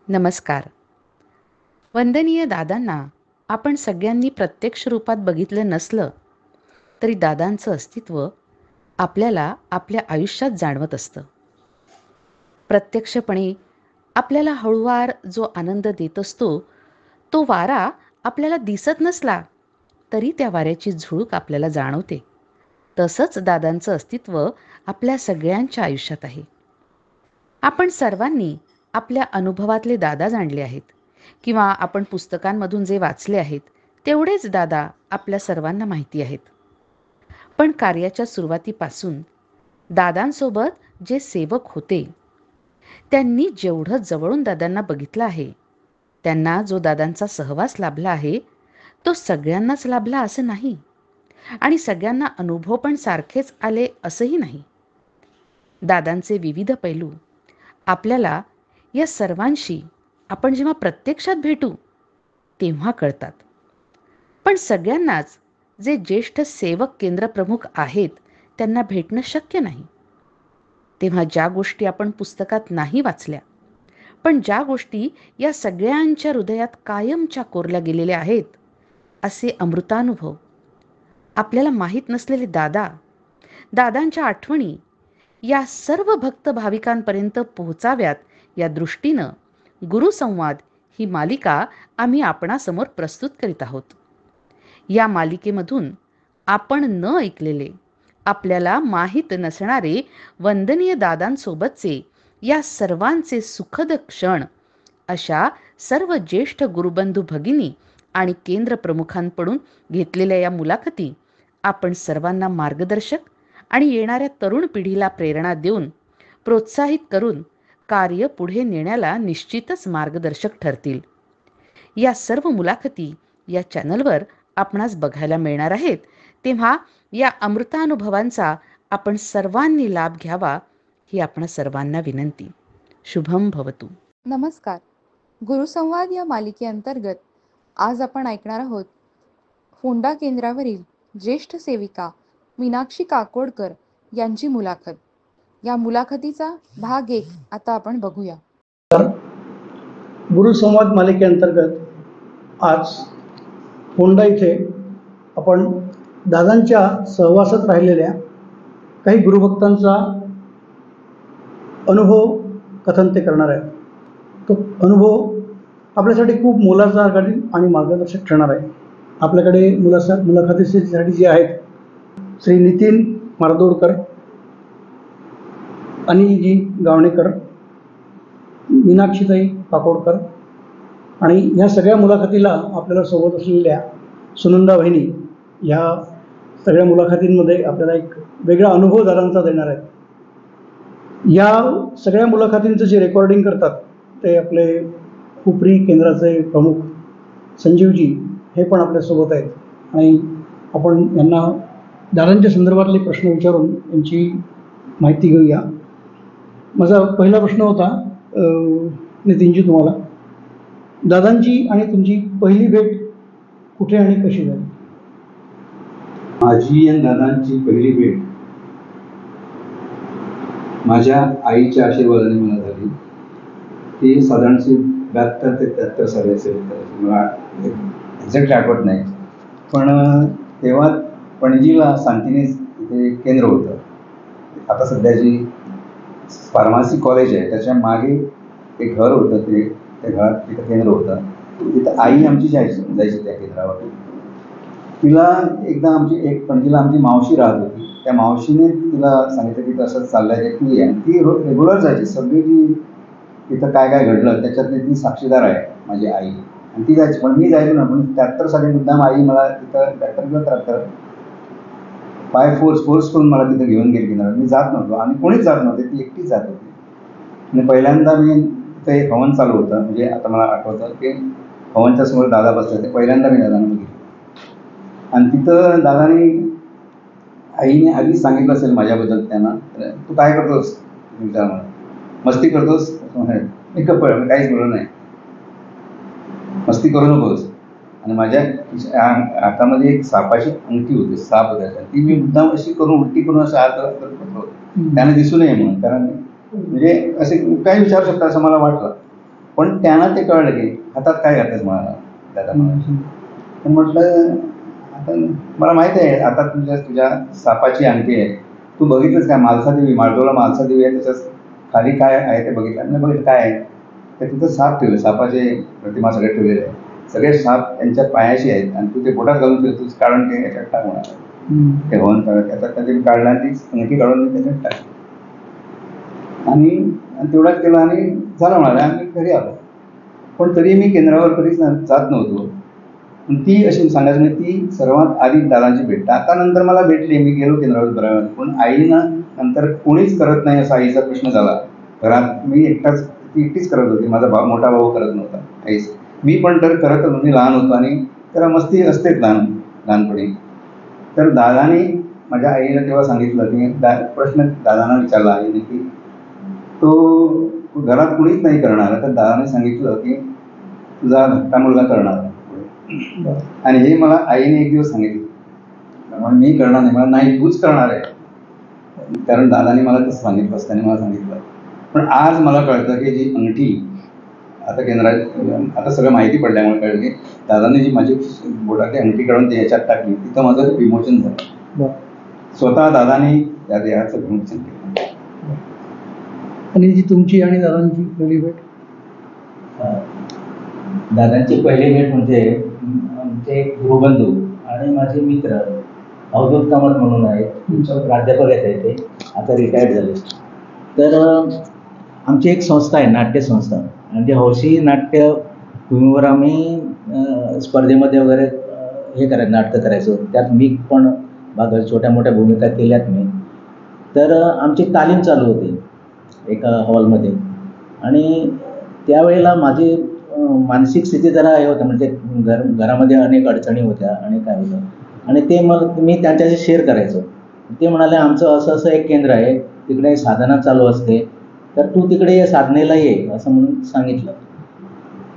नमस्कार. वंदनीय दादांना आपण सगळ्यांनी प्रत्यक्ष रूपात बघितलं नसलं तरी दादांचं अस्तित्व आपल्याला आपल्या आयुष्यात जाणवत असतं. प्रत्यक्षपणे आपल्याला हळूवार जो आनंद देत असतो, तो वारा आपल्याला दिसत नसला तरी त्या वाऱ्याची झुळूक आपल्याला जाणवते. तसंच दादांचं अस्तित्व आपल्या सगळ्यांच्या आयुष्यात आहे. आपण सर्वांनी आपल्या अनुभवातले दादा जाणले आहेत किंवा आपण पुस्तकांमधून जे वाचले आहेत तेवढेच दादा आपल्या सर्वांना माहिती आहेत. पण कार्याच्या सुरुवातीपासून दादांसोबत जे सेवक होते त्यांनी जेवढं जवळून दादांना बघितलं आहे, त्यांना जो दादांचा सहवास लाभला आहे तो सगळ्यांनाच लाभला असं नाही आणि सगळ्यांना अनुभव पण सारखेच आले असंही नाही. दादांचे विविध पैलू आपल्याला या सर्वांशी आपण जेव्हा प्रत्यक्षात भेटू तेव्हा कळतात. पण सगळ्यांनाच जे ज्येष्ठ सेवक केंद्रप्रमुख आहेत त्यांना भेटणं शक्य नाही. तेव्हा ज्या गोष्टी आपण पुस्तकात नाही वाचल्या, पण ज्या गोष्टी या सगळ्यांच्या हृदयात कायमच्या कोरल्या गेलेल्या आहेत, असे अमृतानुभव आपल्याला माहीत नसलेले दादा, दादांच्या आठवणी या सर्व भक्त भाविकांपर्यंत पोहोचाव्यात या दृष्टीनं गुरुसंवाद ही मालिका आम्ही आपणासमोर प्रस्तुत करीत आहोत. या मालिकेमधून आपण न ऐकलेले, आपल्याला माहीत नसणारे वंदनीय दादांसोबतचे या सर्वांचे सुखद क्षण अशा सर्व ज्येष्ठ गुरुबंधू भगिनी आणि केंद्रप्रमुखांकडून घेतलेल्या या मुलाखती आपण सर्वांना मार्गदर्शक आणि येणाऱ्या तरुण पिढीला प्रेरणा देऊन प्रोत्साहित करून कार्य पुढे नेण्याला निश्चितच मार्गदर्शक ठरतील. या सर्व मुलाखती या चॅनलवर आपणास बघायला मिळणार आहेत. तेव्हा या अमृतानुभवांचा आपण सर्वांनी लाभ घ्यावा ही आपण सर्वांना विनंती. शुभम भवतु. नमस्कार. गुरुसंवाद या मालिकेअंतर्गत आज आपण ऐकणार आहोत फोंडा केंद्रावरील ज्येष्ठ सेविका मीनाक्षी काकोडकर यांची मुलाखत. या मुलाखतीचा भाग 1 आता आपण बघूया. गुरुसंवाद मालिकेअंतर्गत आज फोंडा इथे आपण दादांच्या सहवासात राहिलेल्या काही गुरुभक्तांचा अनुभव कथन ते करणार आहे. तो अनुभव आपल्यासाठी खूप मोलाचा आणि मार्गदर्शक ठरणार आहे. आपल्याकडे मुलाखतीसाठी जे आहेत श्री नितीन मारदोडकर, अनिलजी गावणेकर, मीनाक्षीताई काकोडकर आणि ह्या सगळ्या मुलाखतीला आपल्याला सोबत असलेल्या सुनंदा वहिनी ह्या सगळ्या मुलाखतींमध्ये आपल्याला एक वेगळा अनुभव दादांचा देणार आहेत. या सगळ्या मुलाखतींचं जे रेकॉर्डिंग करतात ते आपले हुपरी केंद्राचे प्रमुख संजीवजी हे पण आपल्यासोबत आहेत आणि आपण यांना दादांच्या संदर्भातले प्रश्न विचारून यांची माहिती घेऊया. माझा पहिला प्रश्न होता नितीनजी तुम्हाला, दादांची आणि तुमची पहिली भेट कुठे आणि कशी झाली? माझी आणि दादांची पहिली भेट माझ्या आईच्या आशीर्वादाने मला झाली. ती साधारणशी 72 ते 73 साली असेल, मला एक्झॅक्ट आठवत नाही. पण तेव्हा पणजीला सांतिनेस तिथे केंद्र होतं. आता सध्या जी फार्मसी कॉलेज आहे त्याच्या मागे एक घर होतं, त्या घरात तिथं केंद्र होतं. तिथं आई आमची जायची त्या केंद्रावर. तिला एकदा पणजीला आमची मावशी राहत होती. त्या मावशीने तिला सांगितलं की असं चाललंय की तू ये. आणि ती रेग्युलर जायची. सगळी जी तिथं काय काय घडलं त्याच्यातली ती साक्षीदार आहे माझी आई, आणि ती जायची. पण मी जायचो ना. पण 73 साली मुद्दाम आई मला तिथं 73 बाय फोर्स करून मला तिथं घेऊन गेली केंद्रात. मी जात नव्हतो आणि कोणीच जात नव्हते, ती एकटीच जात होती. आणि पहिल्यांदा मी तिथं एक हवन चालू होतं, म्हणजे आता मला आठवतं की हवनच्या समोर दादा बसले होते. पहिल्यांदा मी दादांना बघितलं आणि तिथं दादाने आईने आधीच सांगितलं असेल माझ्याबद्दल त्यांना, तू काय करतोस विचार मला, मस्ती करतोस? मी कपळ काहीच बोललो नाही, मस्ती करू नकोस. आणि माझ्या हातामध्ये एक सापाची अंगठी होती, साप होता, ती मी मुद्दाम अशी करून उलटी करून असं हात करत होतो, त्याने दिसू नये म्हणून. कारण म्हणजे असे काय विचारू शकता असं मला वाटलं. पण त्यांना ते कळलं की हातात काय घातलंच म्हणाला दादा म्हणाले. तर म्हटलं आता मला माहिती आहे आता तुझ्या सापाची अंगठी आहे, तू बघितलंच काय मालसा देवी माळदोला मालसा देवी आहे त्याच्यात खाली काय आहे ते बघितलं नाही बघितलं काय आहे तर तिथं साप ठेवले सापाचे प्रतिमा सगळे ठेवलेले आहे सगळे साप त्यांच्या पायाशी आहेत आणि तू ते बोटात घालून फिरतोस काढून ते याच्यात टाक म्हणाला. ते होऊन त्याच्यात कधी काढला आणि ती अंगठी काढून मी त्याच्यात टाकली आणि तेवढाच केला आणि झालं म्हणाले आम्ही घरी आलो. पण तरी मी केंद्रावर कधीच जात नव्हतो. पण ती अशी सांगायचं म्हणजे ती सर्वात आधी दादांची भेट आता नंतर मला भेटली मी गेलो केंद्रावर बऱ्यावेळा पण आईना नंतर कोणीच करत नाही असा आईचा प्रश्न झाला घरात. मी एकटाच ती एकटीच करत होती माझा मोठा भाऊ करत नव्हता आईच मी पण तर करत होतो मी लहान होतो आणि त्याला मस्ती असतेच लहानपणी. तर दादाने माझ्या आईने तेव्हा सांगितलं की प्रश्न दादांना विचारला आईने की तो घरात कुणीच नाही करणार तर दादाने सांगितलं की तुझा धाकटा मुलगा करणार आणि हे मला आईने एक दिवस सांगितलं मी करणार नाही मला नाही तूच करणार आहे कारण दादाने मला तसं सांगितलं असताना मला सांगितलं. पण आज मला कळतं की जी अंगठी आता केंद्रात आता सगळं माहिती पडल्यामुळे कळलं की दादाने जी माझी बोटातली अंगठी काढून ते याच्यात टाकली तिथं माझं विमोचन झालं. स्वतः दादाने त्या देहाचं विमोचन केलं. आणि जी तुमची आणि दादांची पहिली भेट दादांची पहिली भेट म्हणजे आमचे गुरुबंधू आणि माझे मित्र अवधूत कामत म्हणून आहेत प्राध्यापक आहेत ते आता रिटायर्ड झाले. तर आमची एक संस्था आहे नाट्य संस्था आणि ते हौशी नाट्य भूमीवर आम्ही स्पर्धेमध्ये वगैरे हे करायचं नाटकं करायचो त्यात मी पण छोट्या मोठ्या भूमिका केल्यात मी. तर आमची तालीम चालू होती एका हॉलमध्ये आणि त्यावेळेला माझी मानसिक स्थिती जरा हे होतं म्हणजे घरामध्ये अनेक अडचणी होत्या आणि काय होतं आणि ते मग मी त्यांच्याशी शेअर करायचो. ते म्हणाले आमचं असं असं एक केंद्र आहे तिकडे साधना चालू असते तर तू तिकडे साधनेला ये असं म्हणून सांगितलं.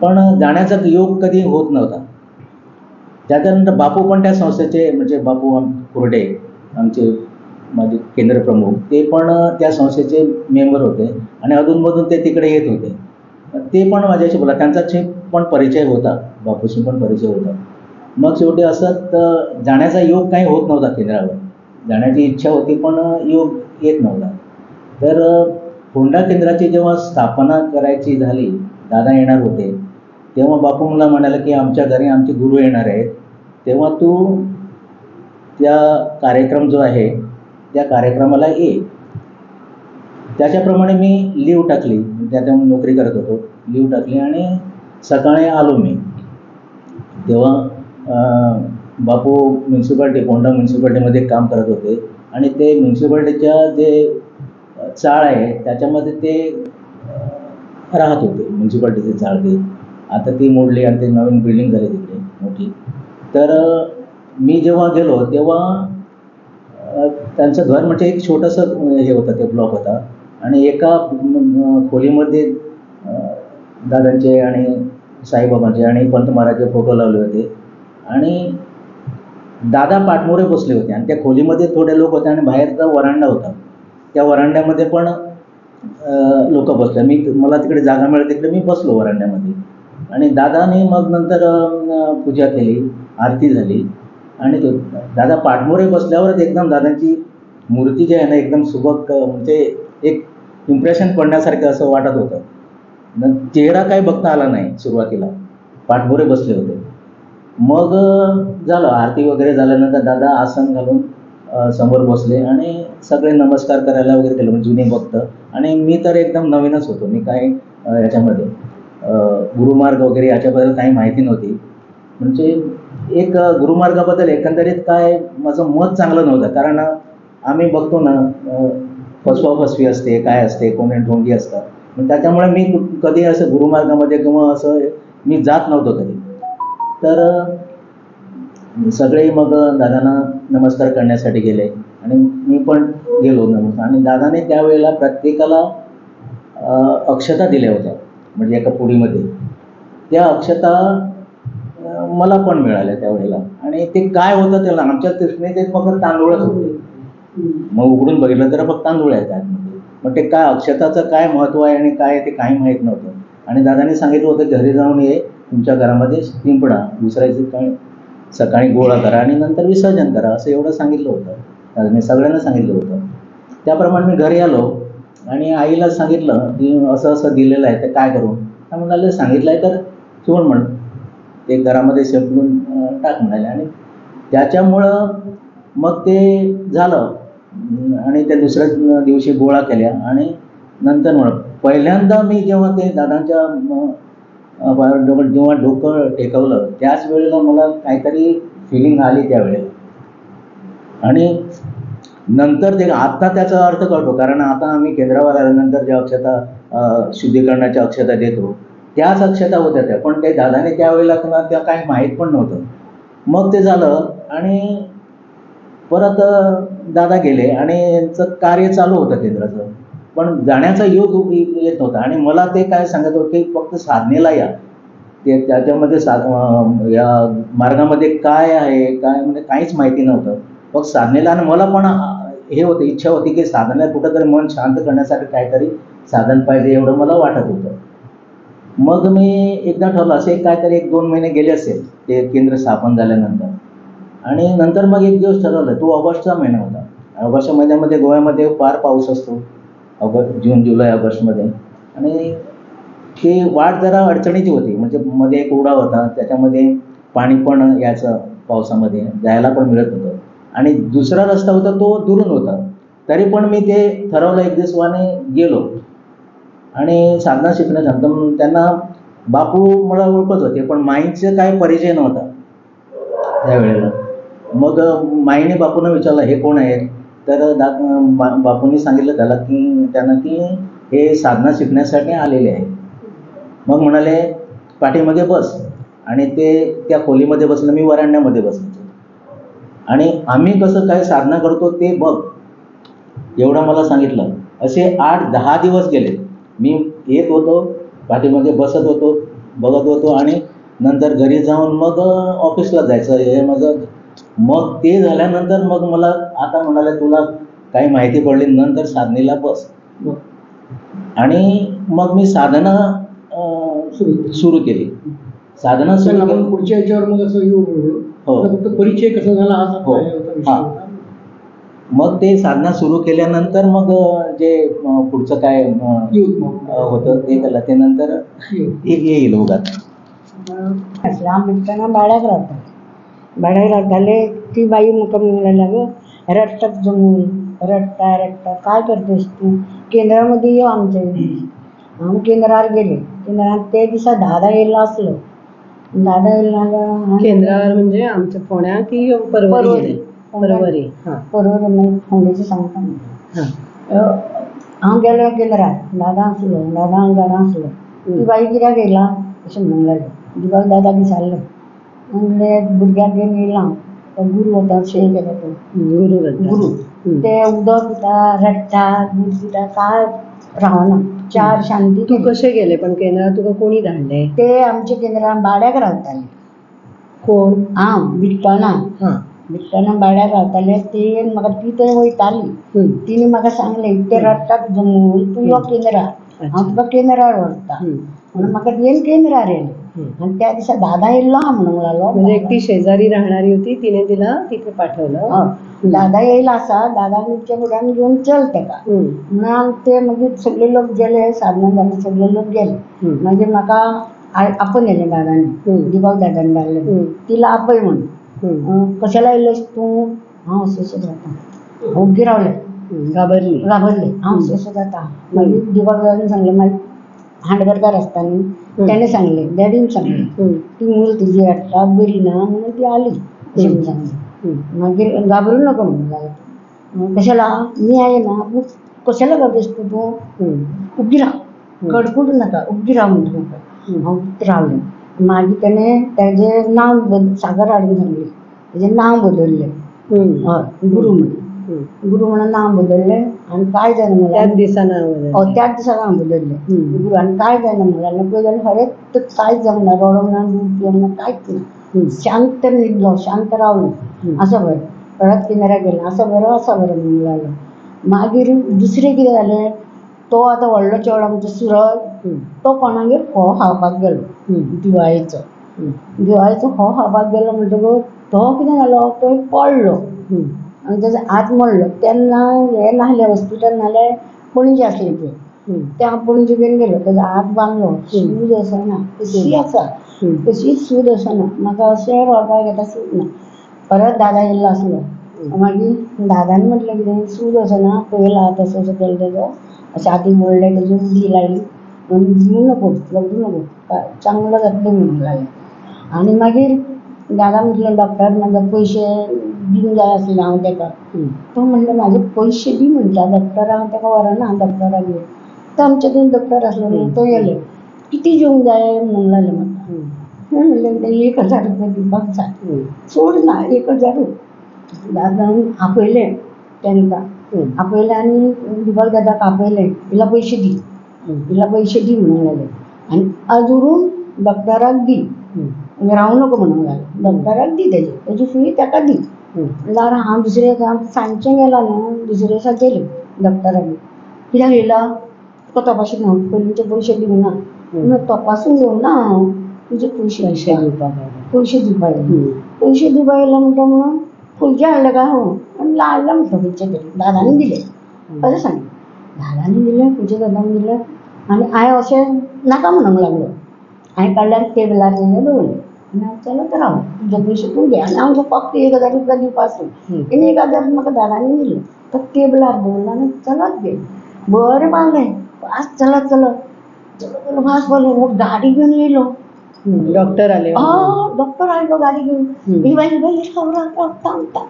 पण जाण्याचा योग कधी होत नव्हता. त्याच्यानंतर बापू पण त्या संस्थेचे म्हणजे बापू कुर्डे आमचे माझे केंद्र प्रमुख ते पण त्या संस्थेचे मेंबर होते आणि अधूनमधून ते तिकडे येत होते. ते पण माझ्याशी बोला त्यांचा पण परिचय होता बापूशी पण परिचय होता. मग शेवटी असं जाण्याचा योग काही होत नव्हता केंद्रावर जाण्याची इच्छा होती पण योग येत नव्हता. तर फोंडा केंद्राची जेव्हा स्थापना करायची झाली दादा येणार होते तेव्हा बापू मला म्हणाले की आमच्या घरी आमचे गुरु येणार आहेत तेव्हा तू त्या कार्यक्रम जो आहे त्या कार्यक्रमाला ये. त्याच्याप्रमाणे मी लीव टाकली त्यात नोकरी करत होतो लीव टाकली आणि सकाळी आलो मी. तेव्हा बापू म्युन्सिपाल्टी फोंडा म्युन्सिपाल्टीमध्ये काम करत होते आणि ते म्युन्सिपाल्टीच्या जे चाळ आहे त्याच्यामध्ये ते राहत होते म्युन्सिपाल्टीचे चाळ ते आता ती मोडली आणि ते नवीन बिल्डिंग झाली तिकडे मोठी. तर मी जेव्हा गेलो तेव्हा त्यांचं घर म्हणजे एक छोटंसं हे होतं ते ब्लॉक होता आणि एका खोलीमध्ये दादांचे आणि साईबाबांचे आणि पंत महाराजचे फोटो लावले होते आणि दादा पाठमोरे बसले होते आणि त्या खोलीमध्ये थोडे लोक होते आणि बाहेरचा वरांडा होता त्या वरांड्यामध्ये पण लोक बसले. मला तिकडे जागा मिळाली तिकडे मी बसलो वरांड्यामध्ये आणि दादाने मग नंतर पूजा केली आरती झाली आणि तो दादा पाठमोरे बसल्यावरच एकदम दादांची मूर्ती जी आहे ना एकदम सुबक म्हणजे एक इम्प्रेशन पडण्यासारखं असं वाटत होतं. चेहरा काही बघता आला नाही सुरुवातीला पाठमोरे बसले होते. मग झालं आरती वगैरे झाल्यानंतर दादा आसन घालून समोर बसले आणि सगळे नमस्कार करायला वगैरे केलं म्हणजे जुने भक्त आणि मी तर एकदम नवीनच होतो. मी काय याच्यामध्ये गुरुमार्ग वगैरे याच्याबद्दल काही माहिती नव्हती. म्हणजे एक गुरुमार्गाबद्दल एकंदरीत काय माझं मत चांगलं नव्हतं कारण आम्ही बघतो ना फसवाफसवी असते काय असते कोणी ढोंगी असतात मग त्याच्यामुळे मी कधी असं गुरुमार्गामध्ये किंवा असं मी जात नव्हतो कधी. तर सगळे मग दादांना नमस्कार करण्यासाठी गेले आणि मी पण गेलो नमस्कार आणि दादाने त्यावेळेला प्रत्येकाला अक्षता दिल्या होत्या म्हणजे एका पुडीमध्ये त्या अक्षता मला पण मिळाल्या त्यावेळेला आणि ते काय होतं त्याला आमच्या दृष्टीने ते फक्त तांदूळच होते. मग उघडून बघितलं तर फक्त तांदूळ आहे त्यामध्ये. मग ते काय अक्षताचं काय महत्त्व आहे आणि काय ते काही माहीत नव्हतं. आणि दादाने सांगितलं होतं घरी जाऊन ये, तुमच्या घरामध्ये पिंपळा दुसऱ्या दिवशी सकाळी गोळा करा आणि नंतर विसर्जन करा, असं एवढं सांगितलं होतं. दादाने सगळ्यांना सांगितलं होतं. त्याप्रमाणे मी घरी आलो आणि आईला सांगितलं की असं असं दिलेलं आहे, ते काय करू? त्या म्हणाले सांगितलं आहे तर सोड म्हण, ते घरामध्ये शेपलून टाक म्हणाले. आणि त्याच्यामुळं मग ते झालं आणि त्या दुसऱ्या दिवशी गोळा केल्या. आणि नंतर मग पहिल्यांदा मी जेव्हा ते दादांच्या जेव्हा डोकं टेकवलं त्याच वेळेला मला काहीतरी फिलिंग आली त्यावेळेला. आणि नंतर ते आत्ता त्याचा अर्थ कळतो, कारण आता आम्ही केंद्रावर आल्यानंतर ज्या अक्षता शुद्धीकरणाच्या अक्षता देतो त्याच अक्षता होत्या त्या, पण ते दादाने त्यावेळेला त्यांना त्या काही माहीत पण नव्हतं. मग ते झालं आणि परत दादा गेले आणि यांचं कार्य चालू होतं केंद्राचं, पण जाण्याचा योग येत नव्हता. आणि मला ते काय सांगत होते की फक्त साधनेला या, ते त्याच्यामध्ये या मार्गामध्ये काय आहे काय म्हणजे काहीच माहिती नव्हतं, फक्त साधनेला. आणि मला पण हे होतं, इच्छा होती की साधनेला कुठंतरी मन शांत करण्यासाठी काहीतरी साधन पाहिजे, एवढं मला वाटत होतं. मग मी एकदा ठरलं, असे काहीतरी 1-2 महिने गेले असेल ते केंद्र स्थापन झाल्यानंतर. आणि नंतर मग एक दिवस ठरवलं, तो ऑगस्टचा महिना होता. ऑगस्ट महिन्यामध्ये गोव्यामध्ये फार पाऊस असतो, जून जुलै ऑगस्टमध्ये. आणि ती वाट जरा अडचणीची होती, म्हणजे मध्ये एक ओढा होता, त्याच्यामध्ये पाणी पण यायचं, पावसामध्ये जायला पण मिळत होतं. आणि दुसरा रस्ता होता तो दुरून होता. तरी पण मी ते ठरवलं, एक दिवसाने गेलो आणि साधना शिकण्यासाठी. त्यांना बापू मला ओळखत होते, पण माईंचं काय परिचय नव्हता त्यावेळेला. मग माईने बापूंना विचारलं हे कोण आहेत? तर बापूंनी सांगितलं त्यांना की हे साधना शिकण्यासाठी आलेले आहे. मग म्हणाले पाठीमागे बस, आणि ते त्या खोलीमध्ये बसलं, मी वरांड्यामध्ये बसायचो. आणि आम्ही कसं काय साधना करतो ते बघ, एवढं मला सांगितलं. असे 8-10 दिवस गेले. मी येत होतो, पाठीमागे बसत होतो, बघत होतो, आणि नंतर घरी जाऊन मग ऑफिसला जायचं हे माझं. मग ते झाल्यानंतर मग मला आता म्हणाले तुला काही माहिती पडली, नंतर साधनेला बस. आणि मग मी साधना सुरू केली. साधना सुरू आपण केली. पुढच्या याच्यावर मग असं येऊ हो. फक्त परिचय कसा झाला हा हो. हां. मग ते साधना सुरू केल्यानंतर मग जे पुढचं काय होतं ते केलं, ते नंतर येईल उगाच. लांब असताना भाड्यात राहतात. भाड्यात राहताले ती बाई मुका म्हणायला गं, रडतात जमून, रडता काय करतेस तू? केंद्रामध्ये येऊ आमच्या इथे. आम्ही केंद्रावर गेले. केंद्रात ते दिवसा दादा यायला असलं. दादा यायला केंद्रावर म्हणजे आमच्या पुण्या की परवरी? परवरी. हां. परवरी म्हणजे फोंडीची सांगता ना. हांव गेलो केंद्रात, दादा असलो. ती बाई कित्याक गेला अशें म्हणलें. दिवाक दादा विचारलें. म्हणलें भुरग्याक घेवन येयला. तो गुरू होता, शे केलो तो. गुरू. ते उदक पिता, रडटा, दूध पिता, काय रावना. 4 शांती तू केली. कशे गेले पण केंद्रात? तुका कोणी धाडले? ते आमच्या केंद्रान भाड्याक रावताले. कोण? हांव विठ्ठलां. हां. विठ्ठलां भाड्याक रावताले. ती म्हाका ती थंय वयताली. तिणे म्हाका सांगलें ते रडटात जमून, तूं यो केंद्रार, हांव तुका केंद्रार व्हरता. म्हणून म्हाका तुवें केंद्रार येयलें. आणि त्या दिसा दादा येयल्लो हा म्हणूंक लागलो. म्हणजे एकटी शेजारी राहणारी होती, तिने तिला तिथे पाठवलं. दादा येयला आसा, दादाक तुमच्या फुड्यान घेवन चल तेका. म्हणून ते मागीर सगळे लोक गेले, साधना जाले, सगळे लोक गेले. मागीर म्हाका आपण येयलें दादानी, दिवाक दादानी धाडलें. तिला आपय म्हणून. कशाला येयलेस तूं? हांव असो जाता. ओग्गी रावलें. घाबरली. हांव असो जाता. मागीर दिवाक दादानी सांगलें, मागीर हांडवरकार आसता न्ही, त्याने सांगलें, डॅडीन सांगलें ती मूल तुजी हाडटा बरी ना म्हणून ती आली अशें म्हणून सांगलें. मागीर घाबरूं नका म्हणून लागलें. कशाला? मी आहे ना, तूं कशाला घाबरतेस तूं? उग्गी राव, कडकडू नाका, उग्गी राव म्हणटा म्हाका. हांव रावलें. मागीर तेणें तेजें नांव सागर हाडून सांगलें, तेजें नांव बदललें. हय, गुरू म्हणून. गुरू म्हणून नांव बदललें. आनी काय जालें म्हणल्यार त्याच दिसा नाव त्याच दिसा नांव बदललें. गुरू. आनी काय जायना म्हणल्यार पळय जाल्यार खरेंच कांयच जावंक ना, रडोंक ना, दूध पिवंक ना, कांयच ना. शांत न्हिदलो, शांत रावलो. असो बरें. परत केंद्राक गेलें. असो बरो म्हणूंक लागलो. मागीर दुसरें कितें जालें, तो आतां व्हडलो चेडो आमचो सुरज तो कोणागेर हो खावपाक गेलो दिवाळीचो. दिवाळीचो हो खावपाक गेलो म्हणटकूच तो कितें जालो, तो पडलो आनी तेजो हात मोडलो. तेन्ना हे नासलें हॉस्पिटल, नाल्यार पणजे आसलें तें हांव पणजे घेवन गेलो. तेजो हात बांदलो, सूज आसना, कशी आसा, कशीच सूज आसना. म्हाका अशें रडपाक येता, सूज ना. परत दादा येयल्लो आसलो. मागीर दादान म्हटलें कितें, सूज आसना, पयला तसो असो केलो तेजो, अशें हातीक मोडले, तेजी उडी लायली, दिवं नको, रडूं नको, चांगलो जातलें म्हणूंक लागलें. आनी मागीर दादा म्हटलें, डॉक्टर म्हाजे पयशे दिवंक जाय आसले हांव ताका. तो म्हणलें म्हाजे पयशे दी म्हणटा डॉक्टराक, हांव ताका व्हरना डॉक्टराक घेवन. तो आमचे थंय डॉक्टर आसलो न्हू, तो येयलो. कितें दिवंक जाय म्हणूंक लागलें म्हाका. म्हणलें 1000 रुपया दिवपाक जाय, चड ना 1000. दादान आपयलें तांकां, आपयलें आनी दिपक दादाक आपयलें, इला पयशे दी, इला पयशे दी म्हणूंक लागलें. आनी आजुरून डॉक्टराक दी, रावूं नका म्हणूंक लागलें. डॉक्टराक दी, तेजी फी ताका दी. जाल्यार हांव दुसरे हांव सांजचें गेलां न्हू, दुसरे दिसा गेलें डॉक्टराक. कित्याक येयला, तुका तपाशीत हांव पयलींचे पयशे दिवंक ना. तपासून घेवना हांव, तुजे पयशे दिवपाक येयला. पयशे दिवपाक येयला म्हणटा म्हणून खंयचे हाडले काय आनी हाडले म्हणटा खंयचे तरी. दादानी दिले अशें सांगलें. दादानी दिले, खंयचे दादानी दिले. आनी हांवें अशें नाका म्हणूंक लागलो. हांवें काडल्यार टेबलार तेजें दवरलें. आनी हांव चलत रावलें, तुजे पयशे तूं घे. आनी हांव फक्त 1000 रुपया दिवपा आसलें. आनी 1000 म्हाका दादानी दिले. तो टेबलार दवरलो आनी चलत गेलें. बरें पावलें, फास्ट चलत चलत फास्ट पावलें. हो गाडी घेवन येयलो. डॉक्टर आले. डॉक्टर आयलो गाडी घेवन. थांबता,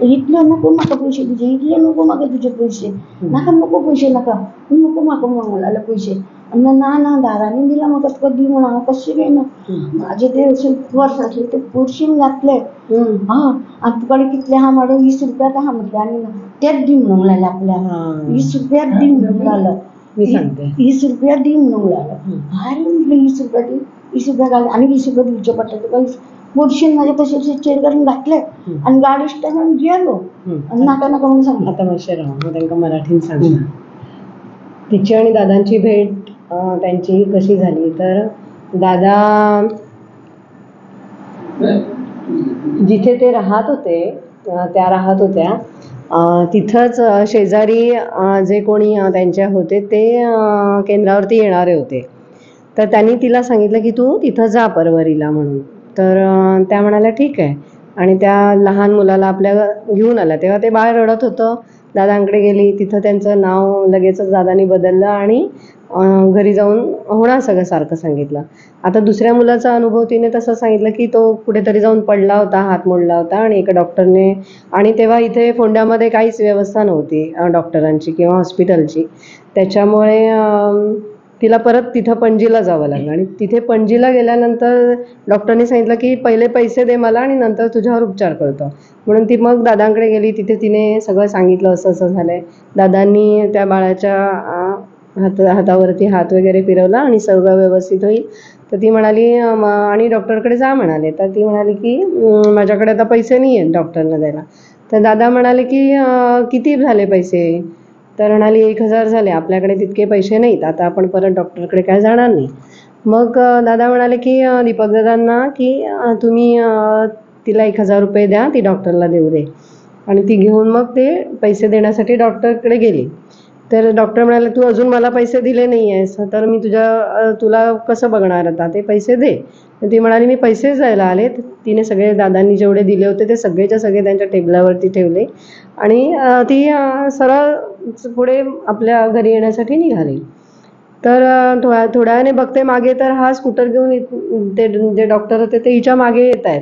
इतले नको म्हाका पयशे तुजे, इतले नको म्हाका तुजे पयशे, नाका नको पयशे, नाका नको म्हाका म्हणूंक लागले पयशे. ना ना दादानी दिला म्हाका, तुका दी म्हणून. हांव कशें घेयना, म्हाजे ते अशे पर्स आसले ते पर्शीन घातले. आनी तुका कितले आहा म्हणून 20 रुपयाच आहा म्हटलें. आनी तेच दी म्हणूंक लागले आपल्याक. 20 रुपया दी म्हणूंक लागलो. 20 रुपया दी म्हणूंक लागलो. अरे म्हटलें 20 रुपया दी, 20 रुपया घाल आनी 20 रुपया दिवचे पडटा तुका. पर्शीन म्हाजे तशें चेर घालून घातले आनी गाडी स्टँडान गेलो. नाका नाका म्हणून सांगलें. आता मातशें राव, हांव तांकां मराठीन सांगता. तिची आनी दादांची भेट त्यांची कशी झाली तर, दादा जिथे ते राहत होते, त्या राहत होत्या तिथंच शेजारी जे कोणी त्यांच्या होते ते केंद्रावरती येणारे होते. तर त्यांनी तिला सांगितलं की तू तिथं जा परवरीला म्हणून. तर त्या म्हणाल्या ठीक आहे. आणि त्या लहान मुलाला आपल्या घेऊन आल्या. तेव्हा ते बाळ रडत होतं. दादांकडे गेली, तिथं त्यांचं नाव लगेचच दादांनी बदललं आणि घरी जाऊन होणार सगळं सारखं सांगितलं. आता दुसऱ्या मुलाचा अनुभव तिने तसं सांगितलं की तो कुठेतरी जाऊन पडला होता, हात मोडला होता आणि एका डॉक्टरने, आणि तेव्हा इथे फोंड्यामध्ये काहीच व्यवस्था नव्हती डॉक्टरांची किंवा हॉस्पिटलची. त्याच्यामुळे तिला परत तिथं पणजीला जावं लागलं. आणि तिथे पणजीला गेल्यानंतर डॉक्टरने सांगितलं की पहिले पैसे दे मला आणि नंतर तुझ्यावर उपचार करतो. म्हणून ती मग दादांकडे गेली. तिथे तिने सगळं सांगितलं, असं असं झालं आहे. दादांनी त्या बाळाच्या हातावरती हात वगैरे फिरवला आणि सगळं व्यवस्थित होईल. तर ती म्हणाली आणि डॉक्टरकडे जा म्हणाले. तर ती म्हणाली की माझ्याकडे आता पैसे नाही आहेत डॉक्टरला द्यायला. तर दादा म्हणाले की किती झाले पैसे. तर म्हणाली 1000 झाले, आपल्याकडे तितके पैसे नाहीत, आता आपण परत डॉक्टरकडे काय जाणार नाही. मग दादा म्हणाले की दीपक दादांना की तुम्ही तिला 1000 रुपये द्या, ती डॉक्टरला देऊ दे. आणि ती घेऊन मग ते पैसे देण्यासाठी डॉक्टरकडे गेली. तर डॉक्टर म्हणाले तू अजून मला पैसे दिले नाही आहेस, तर मी तुला कसं बघणार, आता ते पैसे दे. तर ती म्हणाली मी पैसेच द्यायला आले. तिने सगळे दादांनी जेवढे दिले होते ते सगळेच्या सगळे त्यांच्या टेबलावरती ठेवले आणि ती सरळ पुढे आपल्या घरी येण्यासाठी निघाली. तर थोड्या वेळाने बघते मागे तर हा स्कूटर घेऊन ते जे डॉक्टर होते ते हिच्या मागे येत आहेत.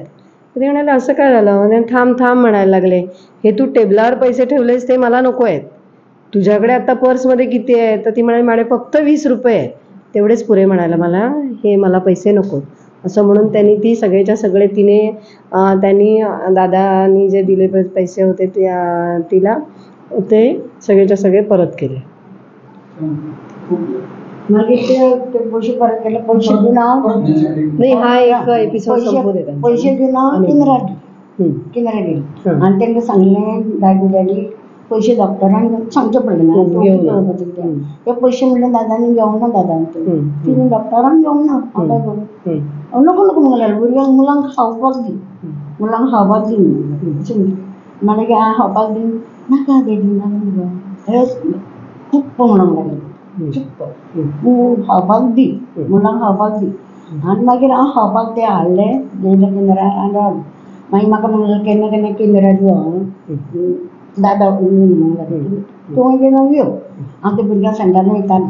ते म्हणाले असं काय झालं. थांब थांब म्हणायला लागले, हे तू टेबलावर पैसे ठेवलेस ते मला नको आहेत, तुझ्याकडे आता पर्समध्ये किती आहे. तर ती म्हणाली माझे फक्त 20 रुपये आहेत, तेवढेच पुरे म्हणायला मला, हे मला पैसे नको. असं म्हणून त्यांनी ती सगळेच्या सगळे त्यांनी दादानी जे दिले पैसे होते तिला ते सगळेच्या सगळे परत केले. मागीर ते पैसे परत केले. पैसे दिवन हांव नाही, हा एक एपिसोड संपू दे. पैसे दिवन हांव किनारा गेली. आनी तांकां सांगलें डॅडी पैसे डॉक्टरांना सांगचे पडले ना घेऊन ना. ते पैसे म्हणले दादानी घेऊन ना दादा तिने डॉक्टरांना घेऊन ना हांव काय करूं नको नको म्हणलें भुरग्यांक मुलांक खावपाक दी मुलांक खावपाक दी म्हणलें की खावपाक दी नाका देडी नाका चुप्प म्हणूंक लागलें चुप्प तूं खावपाक दी मुलांक खावपाक दी आनी मागीर हांव खावपाक ते हाडलें जैन केंद्रार आनी रावलें मागीर म्हाका म्हणलें केन्ना केन्ना केंद्रार यो हांव दादा म्हणूंक लागलें तूं मागीर यो हांव त्या भुरग्यांक सेंटरान वयतालें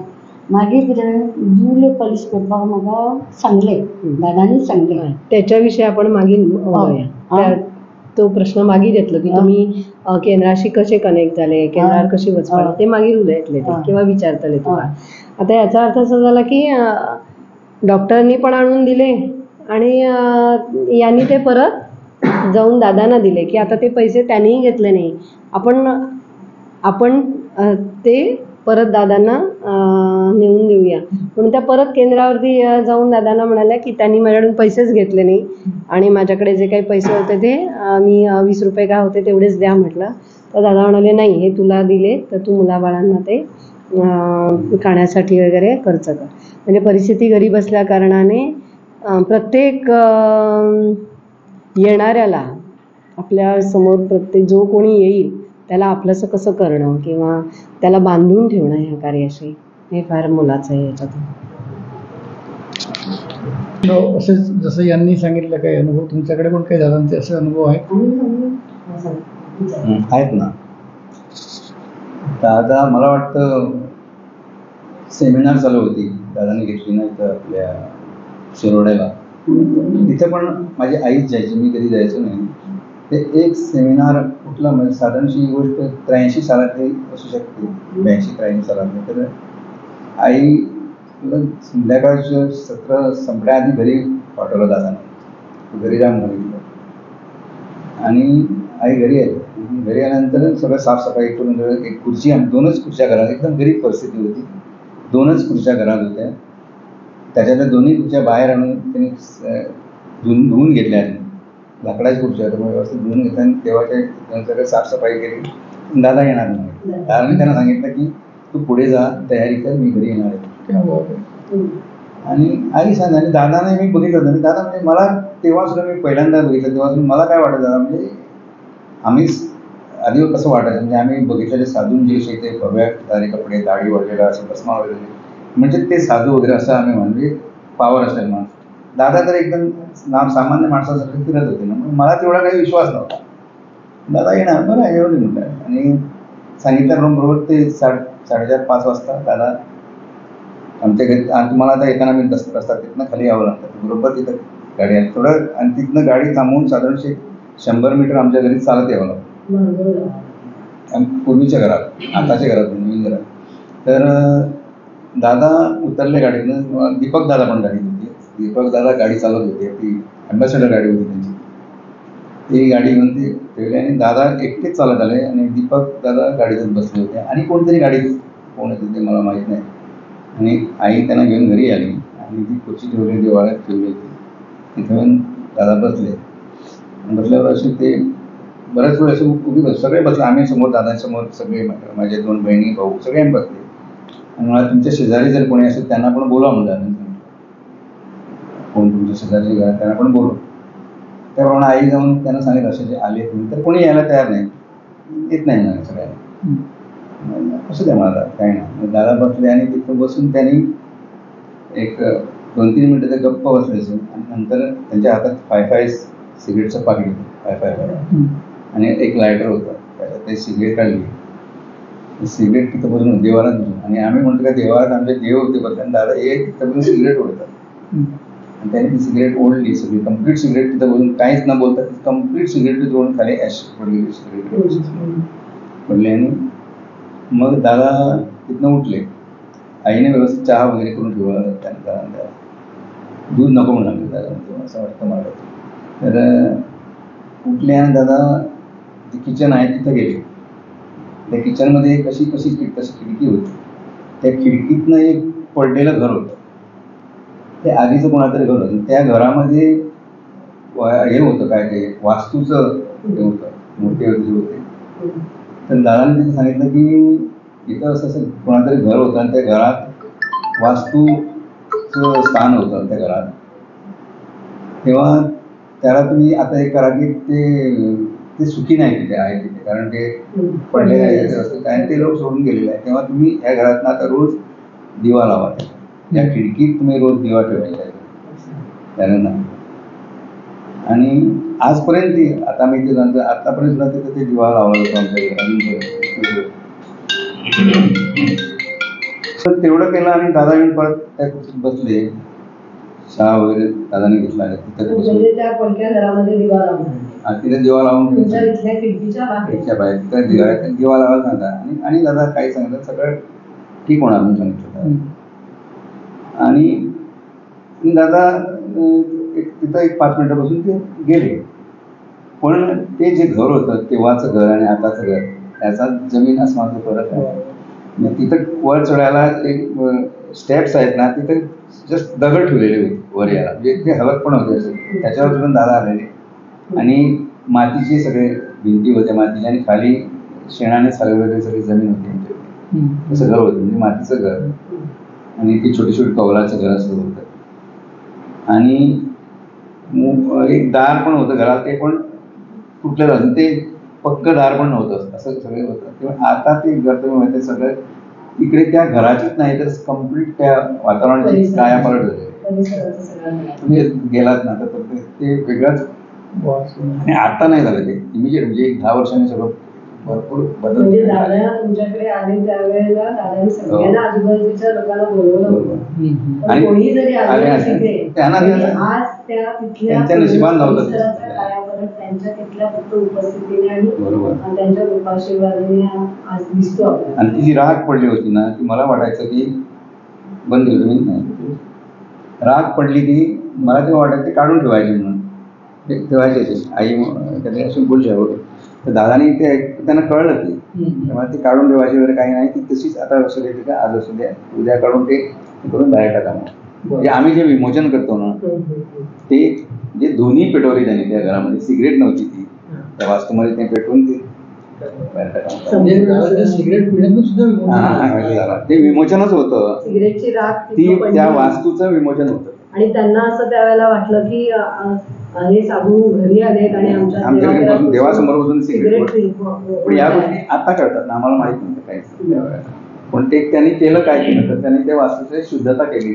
मागीर कितें दिवले पॉलिश करपाक म्हाका सांगलें दादानीच सांगलें त्याच्याविषयी आपण मागीर बोलूया. तो प्रश्न मागीर येतलो की तुम्ही केंद्राशी कसे कनेक्ट झाले केंद्रार कशी वचपाक ते मागीर उलयतले ते किंवा विचारतले तुका. आता याचा अर्थ असा झाला की डॉक्टरांनी पण आणून दिले आणि यांनी ते परत जाऊन दादांना दिले की आता ते पैसे त्यांनीही घेतले नाही आपण ते परत दादांना नेऊन देऊया म्हणून त्या परत केंद्रावरती जाऊन दादांना म्हणाल्या की त्यांनी माझ्याकडून पैसेच घेतले नाही आणि माझ्याकडे जे काही पैसे होते ते मी 20 रुपये काय होते तेवढेच द्या म्हटलं. तर दादा म्हणाले नाही हे तुला दिले तर तू मुलाबाळांना ते खाण्यासाठी वगैरे खर्च कर. म्हणजे परिस्थिती गरीब असल्या कारणाने प्रत्येक येणाऱ्याला आपल्या समोर प्रत्येक जो कोणी येईल त्याला आपलंसं कसं करणं किंवा त्याला बांधून ठेवणं ह्या कार्याशी हे फार मोलाचं आहे याच्यातून. असेच जसं यांनी सांगितलं काही अनुभव तुमच्याकडे पण काही दादांचे असे अनुभव आहेत? आहेत ना. दादा मला वाटतं सेमिनार चालू होती दादाने घेतली नाही तर आपल्या शिरोड्याला तिथे पण माझी आईच जायची मी कधी जायचो नाही. ते एक सेमिनार कुठला म्हणजे साधारणशी ही गोष्ट 83 सालातली असू शकते 82-83 सालातली. तर आई संध्याकाळचं सत्र संपण्याआधी घरी पाठवलं दादाने घरी जाऊन सांगितलं आणि आई घरी आली. घरी आल्यानंतर सगळं साफसफाई करून एक खुर्ची 2च खुर्च्या घरात एकदम गरीब परिस्थिती होती 2च खुर्च्या घरात होत्या. त्याच्यातल्या 2ही खुर्च्या बाहेर आणून त्यांनी धुवून घेतल्या लाकडाची खुर्च्या व्यवस्थित धुवून घेतल्या आणि तेव्हा सगळं साफसफाई केली. दादा येणार नाही. दादाने त्यांना सांगितलं की तू पुढे जा तयारी कर मी घरी येणार आहे. आणि आई सांग आणि दादाने मी बघितलं होतं दादा म्हणजे मला तेव्हा सुद्धा मी पहिल्यांदा बघितलं तेव्हा मला काय वाटत दादा म्हणजे आम्ही आधी कसं वाटायचं म्हणजे आम्ही बघितलेले साधून जे असे ते भव्या सारे कपडे दाढी वळलेला असं भस्मा वळलेले म्हणजे ते साधू वगैरे असं आम्ही म्हणजे पावर असेल माणूस. दादा तर एकदम सामान्य माणसासारखं फिरत होते ना मला तेवढा काही विश्वास नव्हता. दादा येणार बरं एवढं म्हणतात आणि सांगितल्याबरोबर ते 4:30-5 वाजता दादा आमच्या घरी तुम्हाला आता येताना मी रस्ता तिथनं खाली यावं लागतं बरोबर तिथं गाडी आली थोडं आणि तिथनं गाडी थांबवून साधारणशे 100 मीटर आमच्या घरी चालत यावं लागतं पूर्वीच्या घरात आताच्या घरात नवीन घरात. तर दादा उतरले गाडीतनं दीपक दादा पण गाडीत होती. दीपक दादा गाडी चालवत होते ती ॲम्बॅसेडर गाडी होती त्यांची ती गाडी घेऊन ते ठेवली आणि दादा एकटेच चालत आले आणि दीपक दादा गाडीतून बसले होते आणि कोणतरी गाडीत कोण होते ते मला माहीत नाही. आणि आई त्यांना घेऊन घरी आली आणि ती खुर्ची ठेवली देवाळ्यात ठेवली होती तिथे दादा बसल्यावर असे ते बऱ्याच वेळ असे उभी बस सगळे बसले आम्ही समोर दादांसमोर सगळे माझे 2 बहिणी भाऊ सगळे आम्ही बसले आणि मला तुमच्या शेजारी जर कोणी असेल त्यांना पण बोलवा म्हणलं कोण तुमच्या शेजारी त्यांना पण बोलवा. त्याप्रमाणे आई जाऊन त्यांना सांगितलं असे जे आले तुम्ही तर कोणी यायला तयार नाही येत नाही ना सगळ्यांना असं द्या मला काही नाही. दादा बसले आणि तिथं बसून त्यांनी एक 2-3 मिनिटं ते गप्प बसले आणि नंतर त्यांच्या हातात 5 सिगरेटचं पाकिट होतं 5 आणि एक लायटर होतं त्याच्यात ते सिगरेट काढली सिगरेट तिथं बसून देवारात बसून आणि आम्ही म्हणतो का देवारात आमचे देव होते बसून दादा एक तिथं बसून सिगरेट ओढतात आणि त्याने ती सिगरेट ओढली सगळी कंप्लीट सिगरेट तिथं बसून काहीच न बोलता कंप्लीट सिगरेट जोडून खाली ॲश पडली सिगरेट पडली आणि मग दादा तिथनं उठले. आईने व्यवस्थित चहा वगैरे करून ठेवला त्यानंतर दूध नको म्हणाले दादा असं वाटतं मला. तर उठले आणि दादा जे किचन आहे तिथं गेले. त्या किचनमध्ये कशी खिडकी होती त्या खिडकीतनं एक पडलेलं घर होतं ते आधीचं कोणातरी घर होतं. त्या घरामध्ये हे होतं काय ते वास्तूचं हे होतं मोठे होते तर दादाने तिथे सांगितलं की इथं असं कोणातरी घर होतं आणि त्या घरात वास्तूचं स्थान होतं त्या घरात. तेव्हा त्याला तुम्ही आता हे करा की ते सुखी नाही तिथे आहे तिथे, कारण ते पडलेले आहे आणि ते लोक सोडून गेलेले आहे. तेव्हा तुम्ही या घरात आता रोज दिवा लावा, त्या खिडकीत तुम्ही रोज दिवा ठेवायचा आहे त्यांना. आणि आजपर्यंत आता मी ते आतापर्यंत सुद्धा तिथे ते दिवा लावला होतो आमच्या. तर तेवढं केलं आणि दादा येऊन परत त्या खुर्चीत बसले. चहा वगैरे दादाने घेतला तिथे बसून म्हणजे त्या पडक्या घरामध्ये दिवा लावणार तिथे दिवा लावून तुमच्या इथल्या खिडकीच्या बाहेर बाहेर तिथे दिवा लावायला सांगता. आणि दादा काही सांगितलं सगळं ठीक होणार म्हणून सांगितलं. आणि दादा तिथं 5 मिनिटं बसून ते गेले. पण ते जे घर होतं तेव्हाचं घर आणि आताचं घर याचा जमीन आसमानचा फरक आहे. तिथं वर चढायला एक स्टेप्स आहेत ना, तिथे जस्ट दगड ठेवलेले होते वर यायला, म्हणजे ते हलत पण होते असे. त्याच्यावर सुद्धा दादा आलेले आणि मातीचे सगळे भिंती होत्या मातीच्या आणि खाली शेणाने सारवलेली सगळी जमीन होती आमच्याकडे. तसं घर होतं म्हणजे मातीचं घर आणि ती छोटी छोटी कौलाचं घर असं होतं. आणि एक दार पण होतं घरात, ते पण तुटलेलं होतं, ते पक्क दार पण नव्हतं, असं सगळं होतं. तेव्हा आता ते घर तुम्ही माहिती सगळं इकडे त्या घराचीच नाही तर कम्प्लीट त्या वातावरणाची कायापालट झाली. तुम्ही गेलात ना तर ते वेगळंच. आणि आता नाही झालं ते इमिजिएट, म्हणजे 10 वर्षांनी सगळं भरपूर बदल. म्हणजे दादा तुमच्याकडे आले त्यावेळेला दादानी सगळ्यांना आजूबाजूच्या लोकांना बोलवलं आणि कोणी जरी आले त्यांना आज त्या तिथल्या त्यांच्या नशिबात नव्हतं त्यांच्या तिथल्या फक्त उपस्थितीने आणि त्यांच्या कृपाशीर्वादाने आज दिसतो आपल्याला. आणि ती जी राग पडली होती ना ती मला वाटायचं की बंद केलं मी नाही. राग पडली ती मला तेव्हा वाटायचं ते काढून ठेवायचे म्हणून ते ठेवायचे. आई त्याने असून बोलचे तर दादानी ते त्यांना कळलं ते तेव्हा ते काढून ठेवायचे वगैरे काही नाही. ती तशीच आता असू दे का आज असू द्या उद्या काढून ते करून बाहेर टाका. म्हणजे आम्ही जे विमोचन करतो ना ते जे दोन्ही पेटवली त्यांनी त्या घरामध्ये. सिगरेट नव्हती ती त्या वास्तूमध्ये ते पेटवून ती बाहेर टाका. सिगरेट पिण्यातून सुद्धा ते विमोचनच होतं. सिगरेटची राख ती त्या वास्तूचं विमोचन होतं. आणि त्यांना असं त्यावेळेला वाटलं की हे साधू घरी आलेत आणि आमच्या देवासमोर बसून सिगरेट. पण या गोष्टी आता कळतात ना, आम्हाला माहित नव्हतं काही. पण ते त्यांनी केलं काय केलं तर त्यांनी त्या वास्तूची शुद्धता केली,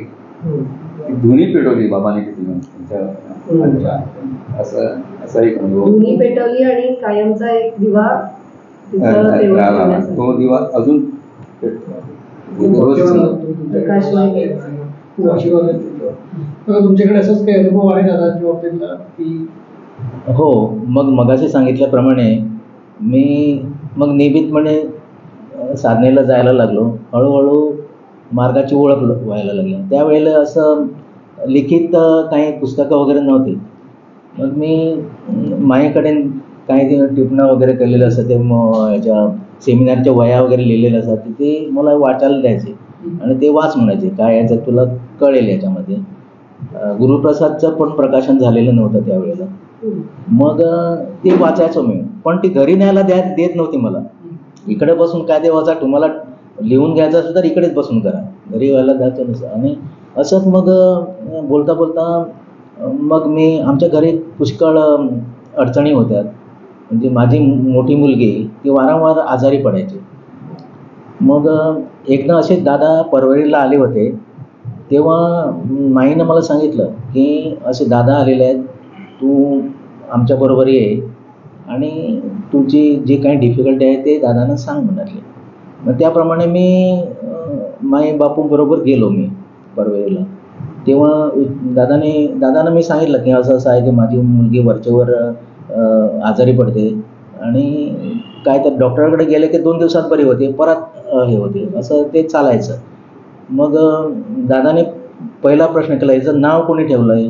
धुनी पेटवली बाबाने किती असं एक अनुभव. धुनी पेटवली आणि कायमचा एक दिवा तो दिवा अजून प्रकाशमय. तुमच्याकडे असंच काही अनुभव आहे दादाच्या बाबतीतला की? हो, मग मगाशी सांगितल्याप्रमाणे मी मग नियमितपणे साधनेला जायला लागलो. हळूहळू मार्गाची ओळख व्हायला लागली. त्यावेळेला असं लिखित काही पुस्तकं वगैरे नव्हती. मग मी माझ्याकडे काही टिपणं वगैरे केलेलं असतं ते याच्या सेमिनारच्या वया वगैरे लिहिलेल्या असतात ते मला वाचायला द्यायचे आणि ते वाच म्हणायचे काय याचं तुला कळेल याच्यामध्ये. गुरुप्रसादचं पण प्रकाशन झालेलं नव्हतं त्यावेळेला. मग ते वाचायचो मी, पण ती घरी न्यायला देत नव्हती मला. इकडे बसून काय देवाचा तुम्हाला लिहून घ्यायचं असेल तर इकडेच बसून करा, घरी व्हायला जायचं नसतं. आणि असंच मग बोलता बोलता मग मी आमच्या घरी पुष्कळ अडचणी होत्या. म्हणजे माझी मोठी मुलगी ती वारंवार आजारी पडायची. मग एकदा असे दादा परवरीला आले होते तेव्हा माईनं मला सांगितलं की असे दादा आलेले आहेत, तू आमच्याबरोबर ये आणि तुझी जी काही डिफिकल्टी आहे ते दादांना सांग म्हणाले. मग त्याप्रमाणे मी माई बापूंबरोबर गेलो मी परवरीला. तेव्हा दादांना मी सांगितलं की असं असं आहे की माझी मुलगी वरचेवर आजारी पडते आणि काय तर डॉक्टरकडे गेले की 2 दिवसात बरी होते, परत हे होते, असं ते चालायचं. मग दादाने पहिला प्रश्न केला, याचं नाव कोणी ठेवलं आहे?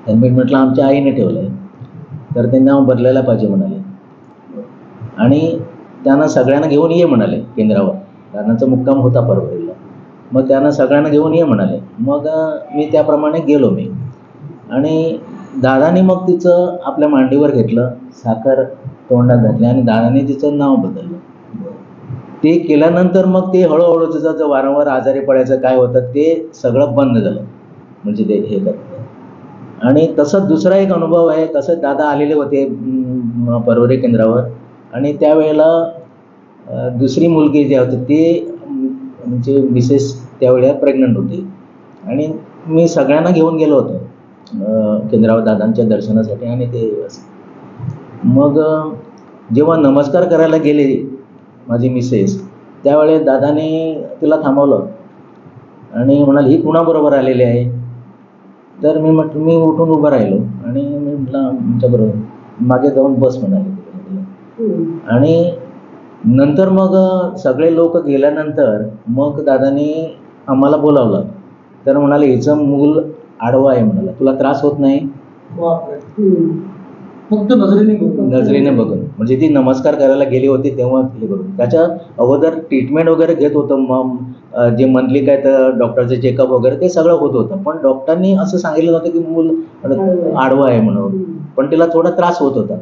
तर मी म्हटलं आमच्या आईने ठेवलं आहे. तर ते नाव बदलायला पाहिजे म्हणाले आणि त्यांना सगळ्यांना घेऊन ये म्हणाले केंद्रावर. दादांचा मुक्काम होता परवरीला. मग त्यांना सगळ्यांना घेऊन ये म्हणाले. मग मी त्याप्रमाणे गेलो मी आणि दादाने मग तिचं आपल्या मांडीवर घेतलं, साखर तोंडात घातले आणि दादाने तिचं नाव बदललं. ते केल्यानंतर मग ते हळूहळू तिचं जे वारंवार आजारी पडायचं काय होतं ते सगळं बंद झालं. म्हणजे ते हे करत. आणि तसंच दुसरा एक अनुभव आहे. तसंच दादा आलेले होते परवरे केंद्रावर आणि त्यावेळेला दुसरी मुलगी जी होती ती म्हणजे मिसेस त्यावेळेला प्रेग्नंट होती आणि मी सगळ्यांना घेऊन गेलो होतो केंद्रावर दादांच्या दर्शनासाठी. आणि ते मग जेव्हा नमस्कार करायला गेले माझी मिसेस त्यावेळेस दादाने तिला थांबवलं आणि म्हणाले ही कुणाबरोबर आलेली आहे. तर मी म्हटलं मी उठून उभं राहिलो आणि मी म्हटलं आमच्याबरोबर मागे जाऊन बस म्हणाले. आणि नंतर मग सगळे लोक गेल्यानंतर मग दादाने आम्हाला बोलावलं. तर म्हणाले हिचं मूल आडवं आहे म्हणाला, तुला त्रास होत नाही. फक्त नजरेने बघून. म्हणजे ती नमस्कार करायला गेली होती तेव्हा हे बघून. त्याच्या अगोदर ट्रीटमेंट वगैरे घेत होतं. मग जे मंथली काय तर डॉक्टरचे चेकअप वगैरे ते सगळं होत होतं. पण डॉक्टरनी असं सांगितलं नव्हतं की मूल आडवं आहे म्हणून. पण तिला थोडा त्रास होत होता.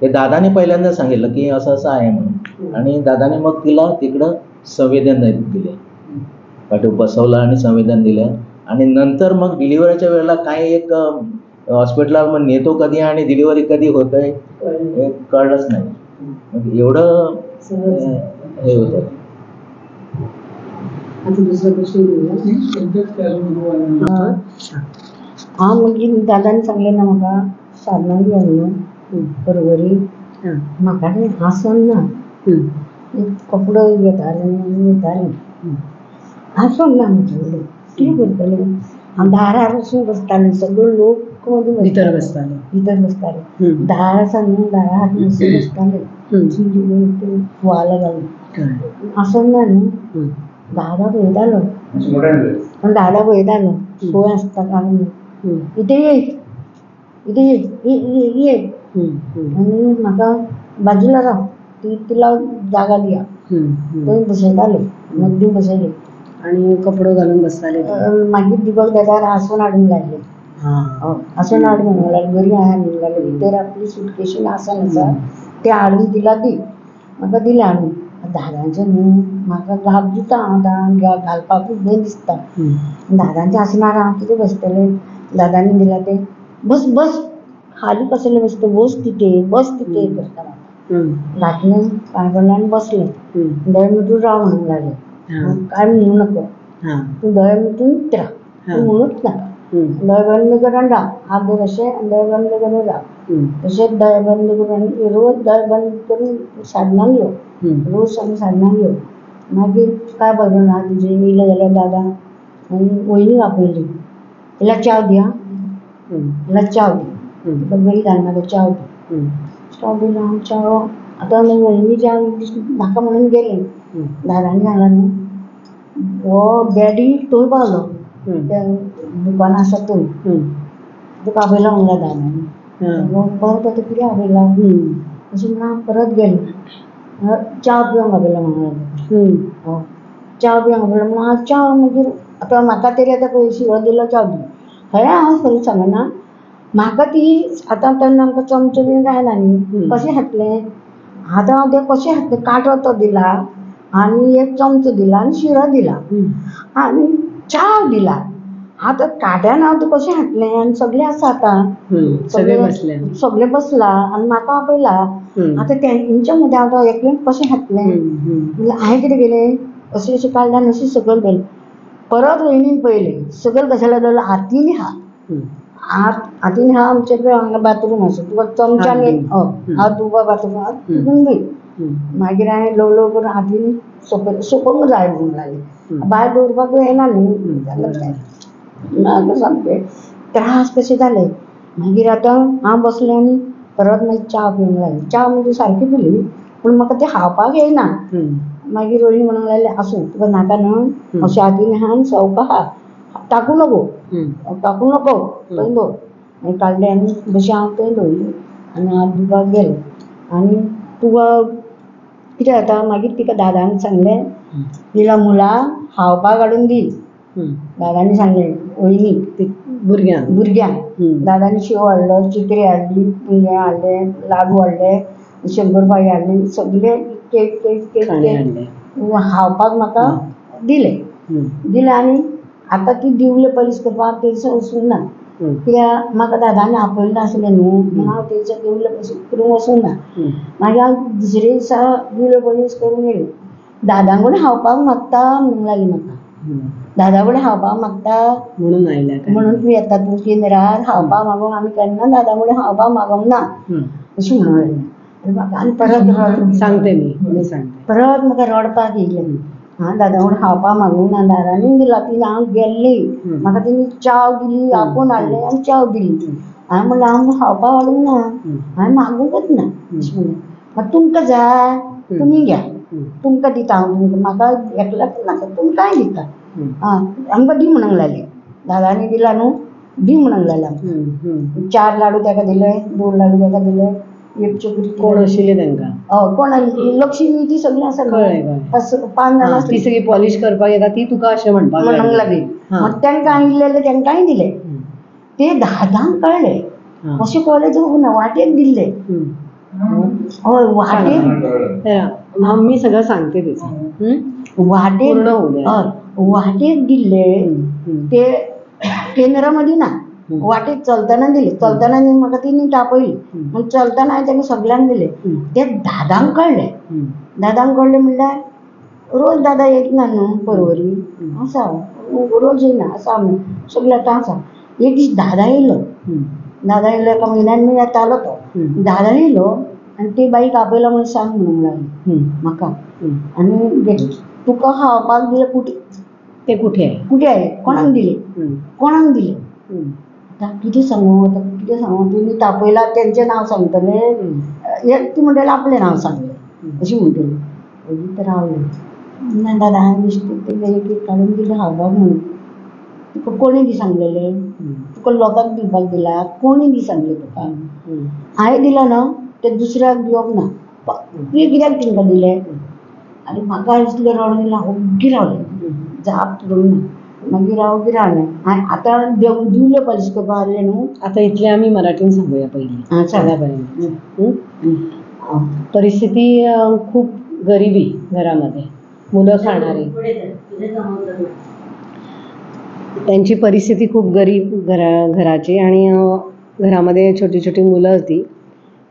ते दादाने पहिल्यांदा सांगितलं की असं असं आहे म्हणून. आणि दादाने मग तिला तिकडं संवेदन दिले, पाठीवर बसवलं आणि संवेदन दिलं. आणि नंतर मग डिलिव्हरीच्या वेळेला काय एक हॉस्पिटलला मग नेतो कधी आणि डिलिव्हरी कधी होत आहे हे कळलंच नाही. मग एवढं हे होतं. हा मुलगी दादाने सांगले ना म्हाका साधना घेवन परवरी म्हाका न्ही हांसून ना कपडो घेताले हांसून ना म्हटलें कितें करतले. हांव दारार वचून बसतालें. सगळे लोक भितर बसताले. दारा सांगून दारा हात वचून बसताले फुवाला घालून हांसून ना न्ही. दादा पळयतालो पण दादा पळयतालो सोय आसता काय म्हणून. इथे ये इथे ये आणि म्हाका बाजूला राव तिला जागा दिया. थंय बसयताले मद्दी बसयले आणि कपडो घालून बसताले. मागीर दिवक दादार हांसून हाडूंक लागले. हांसून हाड म्हणूंक लागले. बरी आहा म्हणूंक लागले. भितर आपली सुटकेशीन आसन आसा ते हाडून तिला दी. म्हाका दिलें हाडून. दादांचें न्हू म्हाका घाब दिता. हांव घालपाकूच भंय दिसता. दादांच्या आसनार हांव कितें बसतलें. दादानी दिला तें बस बस खाली कशें बसता बस तिथे करता. घातलें पांयगोलान बसलें. दोळे मिटून राव म्हणूंक लागलें. काय म्हणू नको. तू दोळे मिटून राव. तू म्हणूच नाका. दोळे बंद करून राव. हात धर अशें आनी दोळे बंद करून राव. तशेंच दोळे बंद करून रोज दोळे बंद करून साधनांक यो. रोज आमी साधनांक यो. मागीर काय बरें ना तुजें येयलें जाल्यार दादा आनी वयनीक आपयली. तिला च्याव दी. तिला च्याव दी. तुका बरी जायना म्हाका च्याव दी. च्याव दिलो हांव. च्याव आतां वयनी च्याव नाका म्हणून गेलें. दादानी सांगलें न्हू हो डॅडी थंय पावलो त्या दुकान आसा थंय. तुका आपयला म्हणला दादानी. परत आतां कितें आपयला अशें म्हणून हांव परत गेलें. च्याव पिवंक आपयला म्हणून लागलें. च्याव पिवंक आपयला म्हणून हांव च्याव मागीर आतां म्हाका तरी आतां पळय शिरो दिलो च्याव दी. हय हांव खरें सांगना म्हाका ती आतां तेन्ना आमकां चमचो बीन गायला न्ही. कशें खातलें. आतां हांव तें कशें खातलें. कांटो तो दिला आनी एक चमचो दिला आनी शिरो दिला आनी च्याव दिला. आतां काट्यान हांव तें कशें खातलें. आनी सगळें आसा आतां सगळे बसला आनी म्हाका आपयला. आतां तेंच्या मदें हांव एकलें कशें खातलें. हांवें कितें केलें अशें अशें काडलें आनी अशें सकयल दवरलें. परत वयनीन पळयलें सकयल कशाला दवरलें हातीन हातीन आमचे हांगा बाथरूम आसा. तुका चमच्यान हांव तुका बाथरूमाक तितून गय. मागीर हांवें ल्हव ल्हव करून हातीन सोंपोवंक जाय म्हणूंक लागलें. भायर दवरपाक येना न्ही म्हाका सामकें त्रास कशें जाले. मागीर आतां हांव बसलें आनी परत मागीर च्या पिवंक लागलें. च्या म्हणजे सारकी पिली पूण म्हाका तें खावपाक येयना. मागीर वयनी म्हणूंक लागलें आसूं तुका नाका न्हू अशें हातीन आहा आनी सवका टाकूं नको थंय दवर. मागीर काडलें आनी जशें हांव थंय दवरलें आनी हात धुवपाक गेलें. आनी तुका कितें जाता मागीर तिका दादान सांगलें तिला मुला खावपाक हाडून दी. दादानी सांगलें वयनीक भुरग्यांक. दादानी शेव हाडलो चिकरी हाडली हें हाडलें लाडू हाडले शंकरपाळी हाडली सगळे केक केक केक खाणे केक आणले. खावपाक म्हाका दिले दिले आनी आतां ती दिवले पॉलिश करपाक तेचो वचूंक ना कित्याक म्हाका दादान आपयल्लें नासलें न्हू म्हणून हांव तेचो दिवले पॉलिश करूंक वचूंक ना. मागीर हांव दुसरे दिसा दिवले पॉलिश करून येयलें. दादा कडेन खावपाक मागता म्हणूंक लागली म्हाका. दादा कडेन खावपाक मागता म्हणून आयल्या काय? म्हणून तूं येता तूं केंद्रार खावपाक मागूंक आमी केन्ना दादा कडेन खावपाक मागोंक ना अशें म्हणूंक लागलें. म्हाका आनी परत सांगते मी सांगते. परत म्हाका रडपाक येयलें. हांव दादा कडेन खावपाक मागूंक ना दादानी दिला ती हांव गेल्ली म्हाका तेणी चाव दिली आपूण हाडलें आनी चाव दिली. हांवें म्हणलें हांव खावपाक हाडूंक ना हांवें मागूंकच ना अशें म्हणलें. मागीर तुमकां जाय तुमी घ्या तुमकां दिता हांव तुमकां म्हाका एकल्याक नाका तुमकांय दिता. आमकां दी म्हणूंक लागलें. दादानी दिला न्हू दी म्हणूंक लागलें. 4 लाडू ताका दिले 2 लाडू ताका दिले एक चकरी कोण आशिल्ली तांकां? कोण लक्ष्मी ती सगळी आसा कळ्ळें 5 जाणां ती सगळी पॉलिश करपाक येता ती तुका अशें म्हणपाक म्हणूंक लागली. मग तांकां आयिल्ले तेंकांय दिले. ते दादांक कळ्ळे कशें कळ्ळें तर वाटेक दिल्ले. हय वाटेक मी सगळं सांगते त्याचं वाटेक हय वाटेक दिल्ले ते केंद्रामदी ना वाटेक चलतना दिले. चलतना म्हाका ती तापयली मग चलतना हांवें तांकां सगळ्यांक दिले. ते दादांक कळ्ळे. दादांक कळ्ळें म्हणल्यार रोज दादा येत ना न्हू परवरी आसा रोज येना आसा आमी सगळे आतां आसा. एक दीस दादा येयलो. दादा येयलो एका म्हयन्यान येतालो तो. दादा येयलो आनी ते बाईक आपयला म्हणून सांग म्हणूंक लागली म्हाका. आनी तुका खावपाक दिले कुठे ते कुठे आहे कोणाक दिले कोणाक दिले आतां कितें सांगू कितें सांगू तुमी तापयला तेंचें नांव सांगतलें ती म्हणटलें आपलें नांव सांगलें अशी म्हणटली. तर रावलें दादा हांवें दिसता ते एक काडून दिले खावपाक म्हणून. तुका कोणी दी सांगलेलें तुका लोकांक दिवपाक दिला कोणी दी सांगलें तुका. हांवें दिलो ना ते दुसऱ्याक दिवप ना तुवें कित्याक तांकां दिलें. आनी म्हाका दिसलें रडून दिलें हांव ओग्गी रावलें जाप धरून ना. मागीर हांव ओग्गी रावलें. हांवें आतां दिवले पॉलिश करपाक हाडलें न्हू. आता इतलें आमी मराठीन सांगुया पयलीं सगळ्या पर्यंत. परिस्थिती खूप गरिबी घरामध्ये मुलं खाणारी त्यांची परिस्थिती खूप गरीब घराची आणि घरामध्ये छोटी छोटी मुलं होती.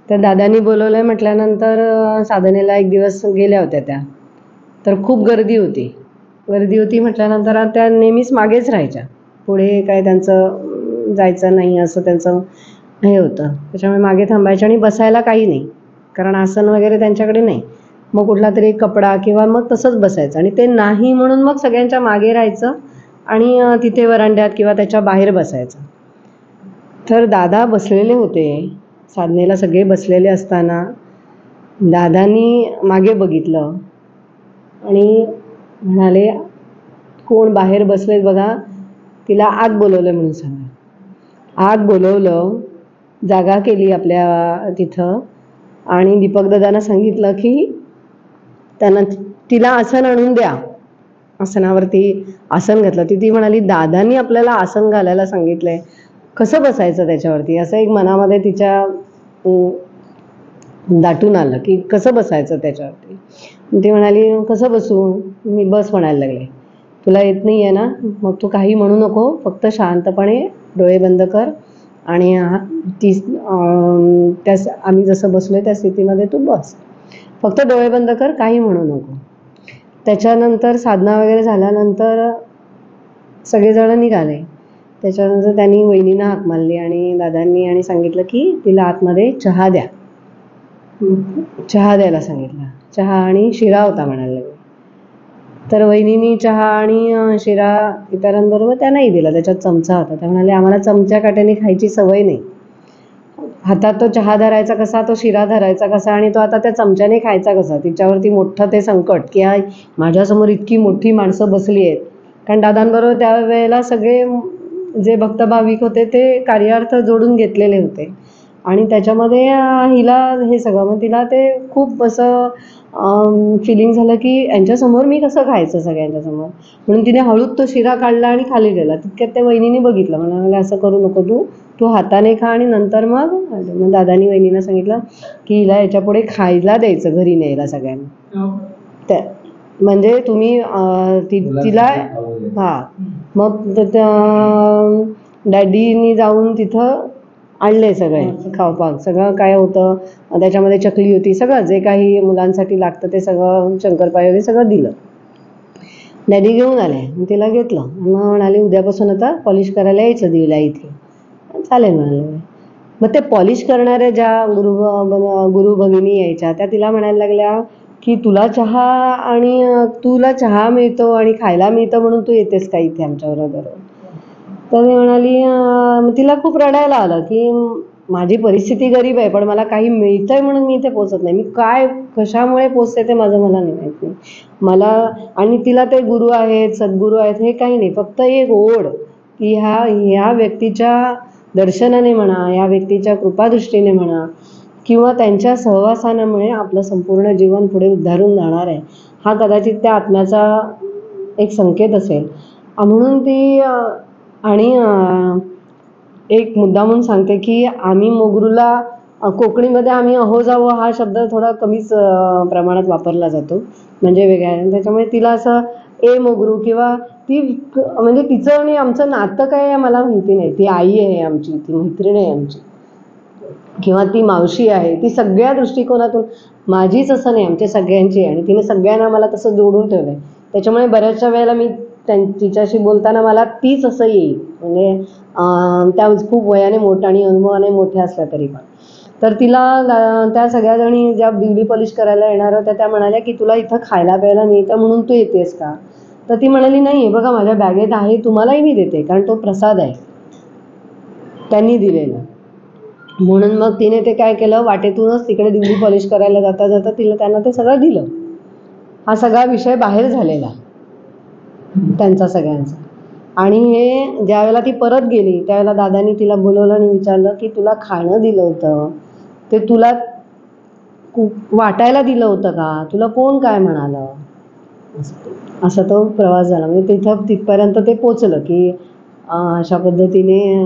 तर दादांनी बोलवलं म्हटल्यानंतर साधनेला एक दिवस गेल्या होत्या त्या. तर खूप गर्दी होती म्हटल्यानंतर त्या नेहमीच मागेच राहायच्या. पुढे काय त्यांचं जायचं नाही असं त्यांचं हे होतं. त्याच्यामुळे मागे थांबायच्या आणि बसायला काही नाही कारण आसन वगैरे त्यांच्याकडे नाही. मग कुठला तरी कपडा किंवा मग तसंच बसायचं आणि ते नाही म्हणून मग सगळ्यांच्या मागे राहायचं आणि तिथे वरांड्यात किंवा त्याच्या बाहेर बसायचं. तर दादा बसलेले होते साधनेला सगळे बसलेले असताना दादांनी मागे बघितलं आणि म्हणाले कोण बाहेर बसलेत बघा तिला आत बोलवलं म्हणून सांगा. आत बोलवलं जागा केली आपल्या तिथं आणि दीपक दादांना सांगितलं की त्यांना तिला आसन आणून द्या. आसनावरती आसन घातलं. ती म्हणाली दादांनी आपल्याला आसन घालायला सांगितलंय कसं बसायचं त्याच्यावरती असं एक मनामध्ये तिच्या दाटून आलं की कसं बसायचं त्याच्यावरती. ती म्हणाली कसं बसू मी बस म्हणायला लागले. तुला येत नाही आहे ना मग तू काही म्हणू नको फक्त शांतपणे डोळे बंद कर आणि त्या आम्ही जसं बसलोय त्या स्थितीमध्ये तू बस फक्त डोळे बंद कर काही म्हणू नको. त्याच्यानंतर साधना वगैरे झाल्यानंतर सगळेजण निघाले. त्याच्यानंतर त्यांनी वहिनींना हाक मारली आणि दादांनी आणि सांगितलं की तिला आतमध्ये चहा द्यायला सांगितलं. चहा आणि शिरा होता म्हणायला लागले. तर वहिनींनी चहा आणि शिरा इतरांबरोबर त्यांनाही दिला. त्याच्यात चमचा होता. त्या म्हणाले आम्हाला चमच्या काट्याने खायची सवय नाही. हातात तो चहा धरायचा कसा तो शिरा धरायचा कसा आणि तो आता त्या चमच्याने खायचा कसा. तिच्यावरती मोठं ते संकट की माझ्यासमोर इतकी मोठी माणसं बसली आहेत. कारण दादांबरोबर त्यावेळेला सगळे जे भक्तभाविक होते ते कार्यार्थ जोडून घेतलेले होते आणि त्याच्यामध्ये हिला हे सगळं मग तिला ते खूप असं फिलिंग झालं की यांच्यासमोर मी कसं खायचं सगळ्यांच्यासमोर. म्हणून तिने हळूच तो शिरा काढला आणि खाली गेला. तितक्यात त्या वहिनीने बघितलं. म्हणाले असं करू नको तू, तू हाताने खा आणि नंतर मग दादानी वहिनीला सांगितलं की हिला याच्यापुढे खायला द्यायचं घरी न्यायला सगळ्यांना. त्या म्हणजे तुम्ही तिला हां मग डॅडीनी जाऊन तिथं आणले सगळे खावपाक. सगळं काय होतं त्याच्यामध्ये चकली होती, सगळं जे काही मुलांसाठी लागतं ते सगळं शंकरपाळी वगैरे सगळं दिलं. डॅडी घेऊन आले, मग तिला घेतलं. मग म्हणाले उद्यापासून आता पॉलिश करायला यायचं दिला इथे. चालेल म्हणाले. मग ते पॉलिश करणाऱ्या ज्या गुरु भगिनी यायच्या त्या तिला म्हणायला लागल्या की तुला चहा आणि तुला चहा मिळतो आणि खायला मिळतं म्हणून तू येतेस का इथे आमच्याबरोबर. तर ती म्हणाली तिला खूप रडायला आलं की माझी परिस्थिती गरीब आहे पण मला काही मिळतंय म्हणून मी इथे पोचत नाही. मी काय कशामुळे पोचते ते मला नाही माहीत नाही मला. आणि तिला ते गुरु आहेत सद्गुरू आहेत हे काही नाही, फक्त एक ओढ की ह्या व्यक्तीच्या दर्शनाने म्हणा, या व्यक्तीच्या कृपादृष्टीने म्हणा किंवा त्यांच्या सहवासानामुळे आपलं संपूर्ण जीवन पुढे उद्धारून जाणार आहे, हा कदाचित त्या आत्म्याचा एक संकेत असेल. म्हणून ती आणि एक मुद्दा म्हणून सांगते की आम्ही मोगरूला कोकणीमध्ये आम्ही अहो जावो हा शब्द थोडा कमीच प्रमाणात वापरला जातो, म्हणजे वेगळ्या. त्याच्यामुळे तिला असं ए मोगरू किंवा ती म्हणजे तिचं आणि आमचं नातं काय आहे मला माहिती नाही. ती आई आहे आमची, ती मैत्रीण आहे आमची किंवा ती मावशी आहे, ती सगळ्या दृष्टिकोनातून माझीच असं नाही आमच्या सगळ्यांची. आणि तिने सगळ्यांना मला तसं जोडून ठेवलं आहे. त्याच्यामुळे बऱ्याचशा वेळेला मी तिच्याशी बोलताना मला तीच असं येईल, म्हणजे त्या खूप वयाने मोठ्या आणि अनुभवाने मोठ्या असल्या तरी पण. तर तिला त्या सगळ्या जणी ज्या ब्युटी पॉलिश करायला येणार होत्या त्या म्हणाल्या की तुला इथं खायला प्यायला मिळतं म्हणून तू येतेस का. तर ती म्हणाली नाही बघा माझ्या बॅगेत आहे, तुम्हालाही मी देते कारण तो प्रसाद आहे त्यांनी दिलेला. म्हणून मग तिने ते काय केलं, वाटेतूनच तिकडे ब्युटी पॉलिश करायला जाता जाता त्यांना ते सगळं दिलं. हा सगळा विषय बाहेर झालेला त्यांचा सगळ्यांचा. आणि हे ज्यावेळेला ती परत गेली त्यावेळेला दादानी तिला बोलवलं आणि विचारलं की तुला खाणं दिलं होतं ते तुला वाटायला दिलं होतं का, तुला कोण काय म्हणालं. असा तो प्रवास झाला. म्हणजे तिथपर्यंत ते पोचलं की अशा पद्धतीने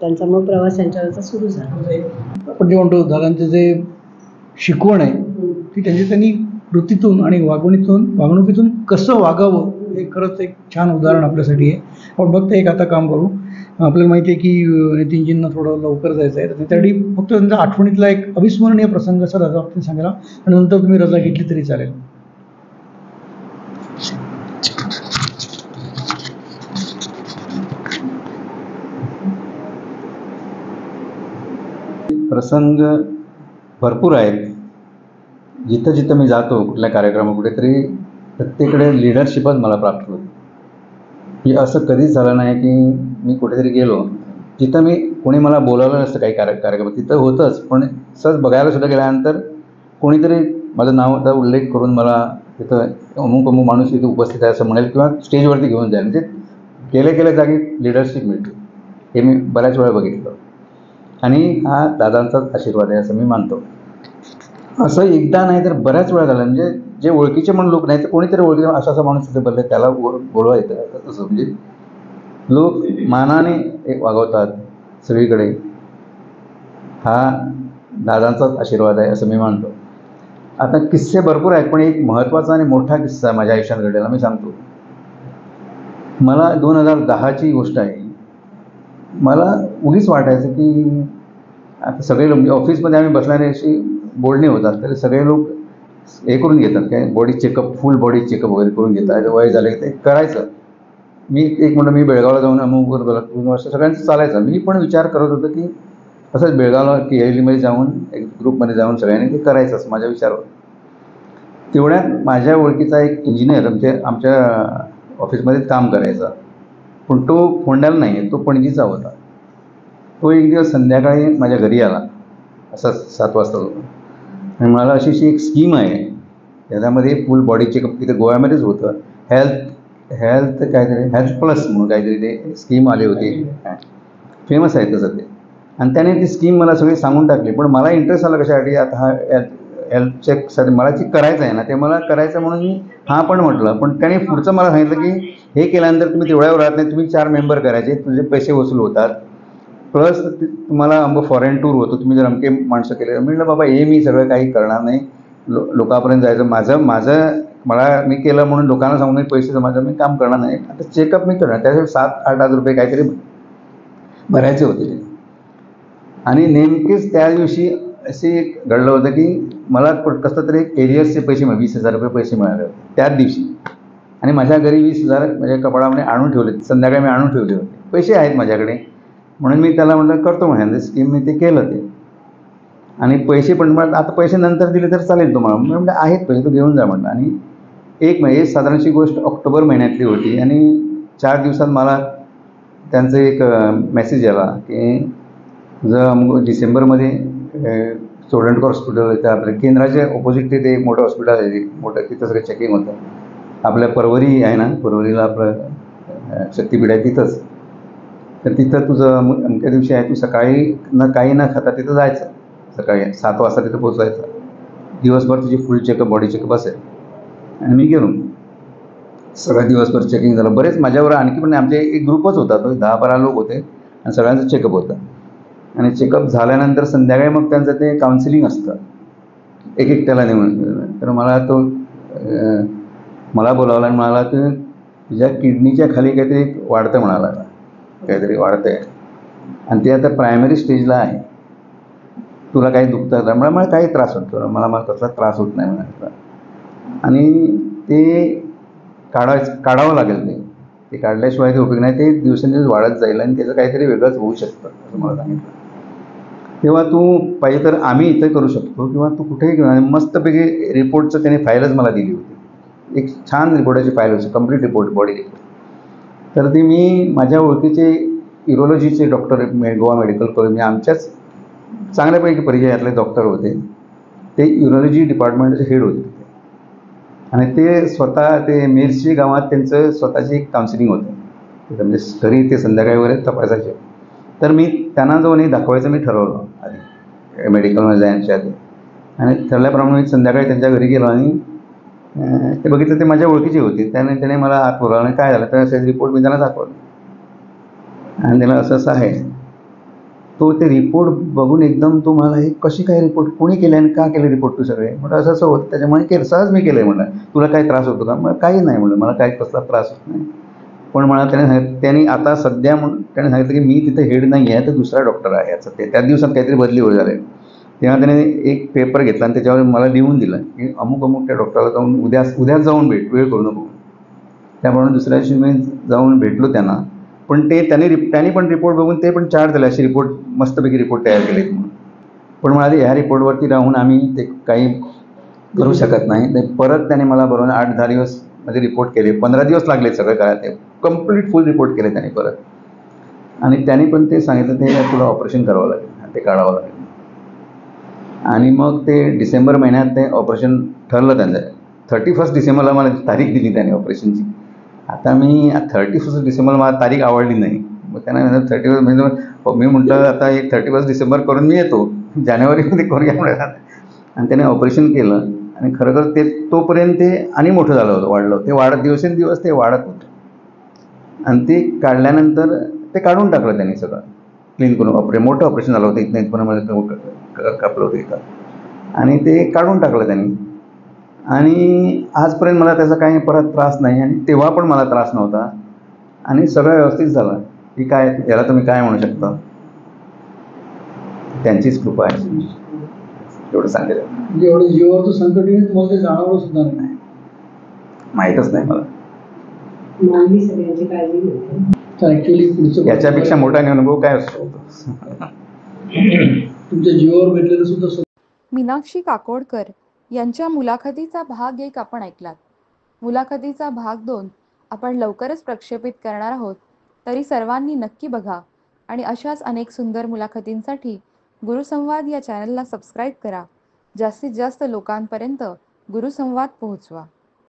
त्यांचा मग प्रवास त्यांच्यावरचा सुरू झाला. आपण जे म्हणतो दादांचे जे शिकवण आहे ती त्यांनी कृतीतून आणि वागणुकीतून कसं वागावं हे खरंच एक छान उदाहरण आपल्यासाठी आहे. आपण फक्त एक आता काम करू. आपल्याला माहिती आहे की नितीनजींना थोडं लवकर जायचं आहे, तर त्यासाठी फक्त त्यांच्या आठवणीतला एक अविस्मरणीय प्रसंग असा रजा बाबतीत सांगायला आणि नंतर तुम्ही रजा घेतली तरी चालेल. प्रसंग भरपूर आहेत. जिथं जिथं मी जातो कुठल्या कार्यक्रमात कुठेतरी प्रत्येकडे लिडरशिपच मला प्राप्त होते. की असं कधीच झालं नाही की मी कुठेतरी गेलो जिथं मी कोणी मला बोलावलं नसतं काही कार्यक्रम तिथं होतंच, पण सहज बघायला सुद्धा गेल्यानंतर कोणीतरी माझं नावाचा उल्लेख करून मला तिथं अमुक माणूस इथे उपस्थित आहे असं म्हणेल किंवा स्टेजवरती घेऊन जाईल. म्हणजे गेल्या जागी लिडरशिप मिळते हे मी बऱ्याच वेळा बघितलं आणि हा दादांचाच आशीर्वाद आहे असं मी मानतो. असं एकदा नाही तर बऱ्याच वेळा झालं. म्हणजे जे ओळखीचे म्हणून लोक नाही तर कोणीतरी ओळखीचे असा माणूस तिथे बोलले त्याला बोलवायचं तसं. म्हणजे लोक मानाने एक वागवतात सगळीकडे, हा दादांचाच आशीर्वाद आहे असं मी मानतो. आता किस्से भरपूर आहेत पण एक महत्त्वाचा आणि मोठा किस्सा माझ्या आयुष्यात घडलेला मी सांगतो. मला 2010ची गोष्ट आहे. मला उगीच वाटायचं की आता सगळे लोक ऑफिसमध्ये आम्ही बसणारे अशी बोलणी होतात तर सगळे लोक हे करून घेतात काय बॉडी चेकअप फुल बॉडी चेकअप वगैरे करून घेतात. वय झालं की ते करायचं. मी एक म्हणलं मी बेळगावला जाऊन अमुक वर्ष सगळ्यांचं चालायचं. मी पण विचार करत होतो की असंच बेळगावला KLEमध्ये जाऊन एक ग्रुपमध्ये जाऊन सगळ्यांनी ते करायचं असं माझ्या विचार होता. तेवढ्यात माझ्या ओळखीचा एक इंजिनियर आमच्या ऑफिसमध्ये काम करायचा, पण तो फोंड्याला नाही आहे, तो पणजीचा होता. तो एक दिवस संध्याकाळी माझ्या घरी आला असा 7 वाजता होता आणि मला अशी एक स्कीम आहे त्याच्यामध्ये फुल बॉडी चेकअप तिथे गोव्यामध्येच होतं. हेल्थ काहीतरी हेल्थ प्लस म्हणून काहीतरी ते स्कीम आली होती, फेमस आहे तसं ते. आणि त्याने ती स्कीम मला सगळी सांगून टाकली. पण मला इंटरेस्ट आला कशासाठी आता हा हेल्थ चेकसाठी मला जे करायचं आहे ना ते मला करायचं म्हणून मी हां पण म्हटलं. पण त्याने पुढचं मला सांगितलं की हे केल्यानंतर तुम्ही तेवढ्यावर राहत नाही, तुम्ही 4 मेंबर करायचे, तुझे पैसे वसूल होतात, प्लस तुम्हाला फॉरेन टूर होतो, तुम्ही जर अमके माणसं केले. म्हटलं बाबा हे मी सगळं काही करणार नाही, लोकांपर्यंत जायचं माझं माझं मला मी केलं म्हणून लोकांना सांगून पैसे जमायचं मी काम करणार नाही. आता चेकअप मी करणार, त्यासाठी 7-8 हजार रुपये काहीतरी भरायचे होते. आणि नेमकेच त्या दिवशी असे घडलं होतं की मला कसं तरी एरियर्सचे पैसे 20,000 रुपये पैसे मिळाले होते त्याच दिवशी. आणि माझ्या घरी 20,000 माझ्या कपाडामध्ये आणून ठेवले, संध्याकाळी मी आणून ठेवले होते, पैसे आहेत माझ्याकडे. म्हणून मी त्याला म्हटलं करतो म्हणाले स्कीम, मी ते केलं ते. आणि पैसे पण म्हणत आता पैसे नंतर दिले तर चालेल तुम्हाला, मी म्हटलं आहेत पैसे, तू घेऊन जा म्हटलं. आणि एक महिने साधारणशी गोष्ट ऑक्टोबर महिन्यातली होती. आणि 4 दिवसात मला त्यांचं एक मेसेज आला की तुझं डिसेंबरमध्ये स्टुडंट हॉस्पिटल इथं आपल्या केंद्राच्या ऑपोजिट ते एक मोठं हॉस्पिटल आहे, मोठं, तिथं सगळं चेकिंग होतं. आपल्या परवरी आहे ना, परवरीला आपलं शक्तीपीठ आहे तिथंच. तर तिथं तुझं अमक्या दिवशी आहे, तू सकाळी काही न खाता तिथं जायचं, सकाळी 7 वाजता तिथं पोहोचायचं, दिवसभर तुझी फुल चेकअप, बॉडी चेकअप असेल. आणि मी गेलो, सगळं दिवसभर चेकिंग झालं. बरेच माझ्यावर आणखी पण आमचे एक ग्रुपच होता, तो 10-12 लोक होते आणि सगळ्यांचं चेकअप होतं. आणि चेकअप झाल्यानंतर संध्याकाळी मग त्यांचं ते काउन्सिलिंग असतं, एक त्याला नेऊन. तर मला बोलावलं आणि म्हणाला की तुझ्या किडनीच्या खाली काहीतरी वाढतं म्हणाला, काहीतरी वाढतं आहे आणि ते आता प्रायमरी स्टेजला आहे, तुला काही दुखतं का? मला काही त्रास होतो, मला कसला त्रास होत नाही म्हणाला. आणि ते काढावं लागेल, ते काढल्याशिवाय ते उपयोग नाही, ते दिवसेंदिवस वाढत जाईल आणि त्याचं काहीतरी वेगळंच होऊ शकतं असं मला सांगितलं. तेव्हा तू पाहिजे तर आम्ही इथं करू शकतो किंवा तू कुठेही घेऊन. आणि मस्तपैकी रिपोर्टचं त्याने फाईलच मला दिली होती, एक छान रिपोर्टाची फाईल होती, कंप्लीट रिपोर्ट, बॉडी रिपोर्ट. तर ती मी माझ्या ओळखीचे युरोलॉजीचे डॉक्टर गोवा मेडिकल कॉलेज, मी आमच्याच चांगल्यापैकी परिचयातले डॉक्टर होते, ते युरोलॉजी डिपार्टमेंटचे हेड होते. आणि ते स्वतः ते मिरची गावात त्यांचं स्वतःची एक काउन्सिलिंग होतं, तिथं म्हणजे घरी ते संध्याकाळी वगैरे तपासायचे. तर मी त्यांना जाऊन दाखवायचं मी ठरवलं आधी मेडिकलमध्ये जाण्याच्या आधी. आणि ठरल्याप्रमाणे मी संध्याकाळी त्यांच्या घरी गेलो आणि ते बघितलं, ते माझ्या ओळखीचे होते. त्याने मला आत बोलावलं आणि काय झालं तर असे रिपोर्ट मी त्यांना दाखवलं आणि त्याला असं आहे. तो ते रिपोर्ट बघून एकदम तो मला हे कशी काय रिपोर्ट कोणी केले आणि का केले रिपोर्ट तू सगळे? म्हटलं असं असं होतं त्याच्यामुळे केलं, सहज मी केलं आहे. म्हटलं तुला काही त्रास होतो का? मला काही नाही म्हटलं, मला काही कसला त्रास होत नाही. पण मला त्यांनी आता सध्या त्याने सांगितलं की मी तिथे हेड नाही आहे, तर दुसरा डॉक्टर आहे याचा. ते त्याच दिवसात काहीतरी बदली होत झाले. तेव्हा त्याने एक पेपर घेतला आणि त्याच्यावर मला लिहून दिलं की अमुक त्या डॉक्टरला जाऊन उद्याच जाऊन भेट, वेळ करू नको. त्याप्रमाणे दुसऱ्या दिवशी मी जाऊन भेटलो त्यांना. पण त्यांनी पण रिपोर्ट बघून ते पण चार्ज झाले, असे रिपोर्ट मस्तपैकी रिपोर्ट तयार केले म्हणून. पण मला ह्या रिपोर्टवरती राहून आम्ही ते काही करू शकत नाही. ते परत त्याने मला बरोबर 8-10 दिवस मध्ये रिपोर्ट केले, 15 दिवस लागले सगळं करायला, ते कम्प्लीट फुल रिपोर्ट केले त्याने परत. आणि त्यांनी पण ते सांगितलं ते तुला ऑपरेशन करावं लागेल, ते काढावं लागेल. आणि मग ते डिसेंबर महिन्यात ते ऑपरेशन ठरलं त्यांचं. 31 डिसेंबरला मला तारीख दिली त्याने ऑपरेशनची. आता मी 31 डिसेंबर मला तारीख आवडली नाही, मग त्यांना 31 म्हणजे मी म्हटलं आता एक 31 डिसेंबर करून मी येतो, जानेवारीमध्ये करूया म्हणाला. आणि त्याने ऑपरेशन केलं आणि खरं ते तोपर्यंत ते आणि मोठं झालं होतं, वाढलं होतं, ते वाढत दिवसेंदिवस ते वाढत होतं. आणि ते काढल्यानंतर ते काढून टाकलं त्यांनी सगळं क्लीन करून. मोठं ऑपरेशन झालं होतं, इथनं इथपर्यंत कापलं होतं इथं, आणि ते काढून टाकलं त्यांनी. आणि आजपर्यंत मला त्याचा काही परत त्रास नाही आणि तेव्हा पण मला त्रास नव्हता आणि सगळं व्यवस्थित झालं. की काय याला तुम्ही काय म्हणू शकता, त्यांचीच कृपा आहे, एवढं सांगेल. म्हणजे एवढं जीवावरचं संकट येईल तुम्हाला ते जाणवलं सुद्धा नाही, माहीतच नाही मला. सगळ्यांची काळजी घेते. तर ॲक्च्युली पुढचं याच्यापेक्षा मोठा अनुभव काय असतो तुमच्या जीवावर भेटलेलं सुद्धा. मीनाक्षी काकोडकर यांच्या मुलाखतीचा भाग 1 आपण ऐकलात. मुलाखतीचा भाग 2 आपण लवकरच प्रक्षेपित करणार आहोत, तरी सर्वांनी नक्की बघा. आणि अशाच अनेक सुंदर मुलाखतींसाठी गुरुसंवाद या चॅनलला सबस्क्राईब करा. जास्तीत जास्त लोकांपर्यंत गुरुसंवाद पोहोचवा.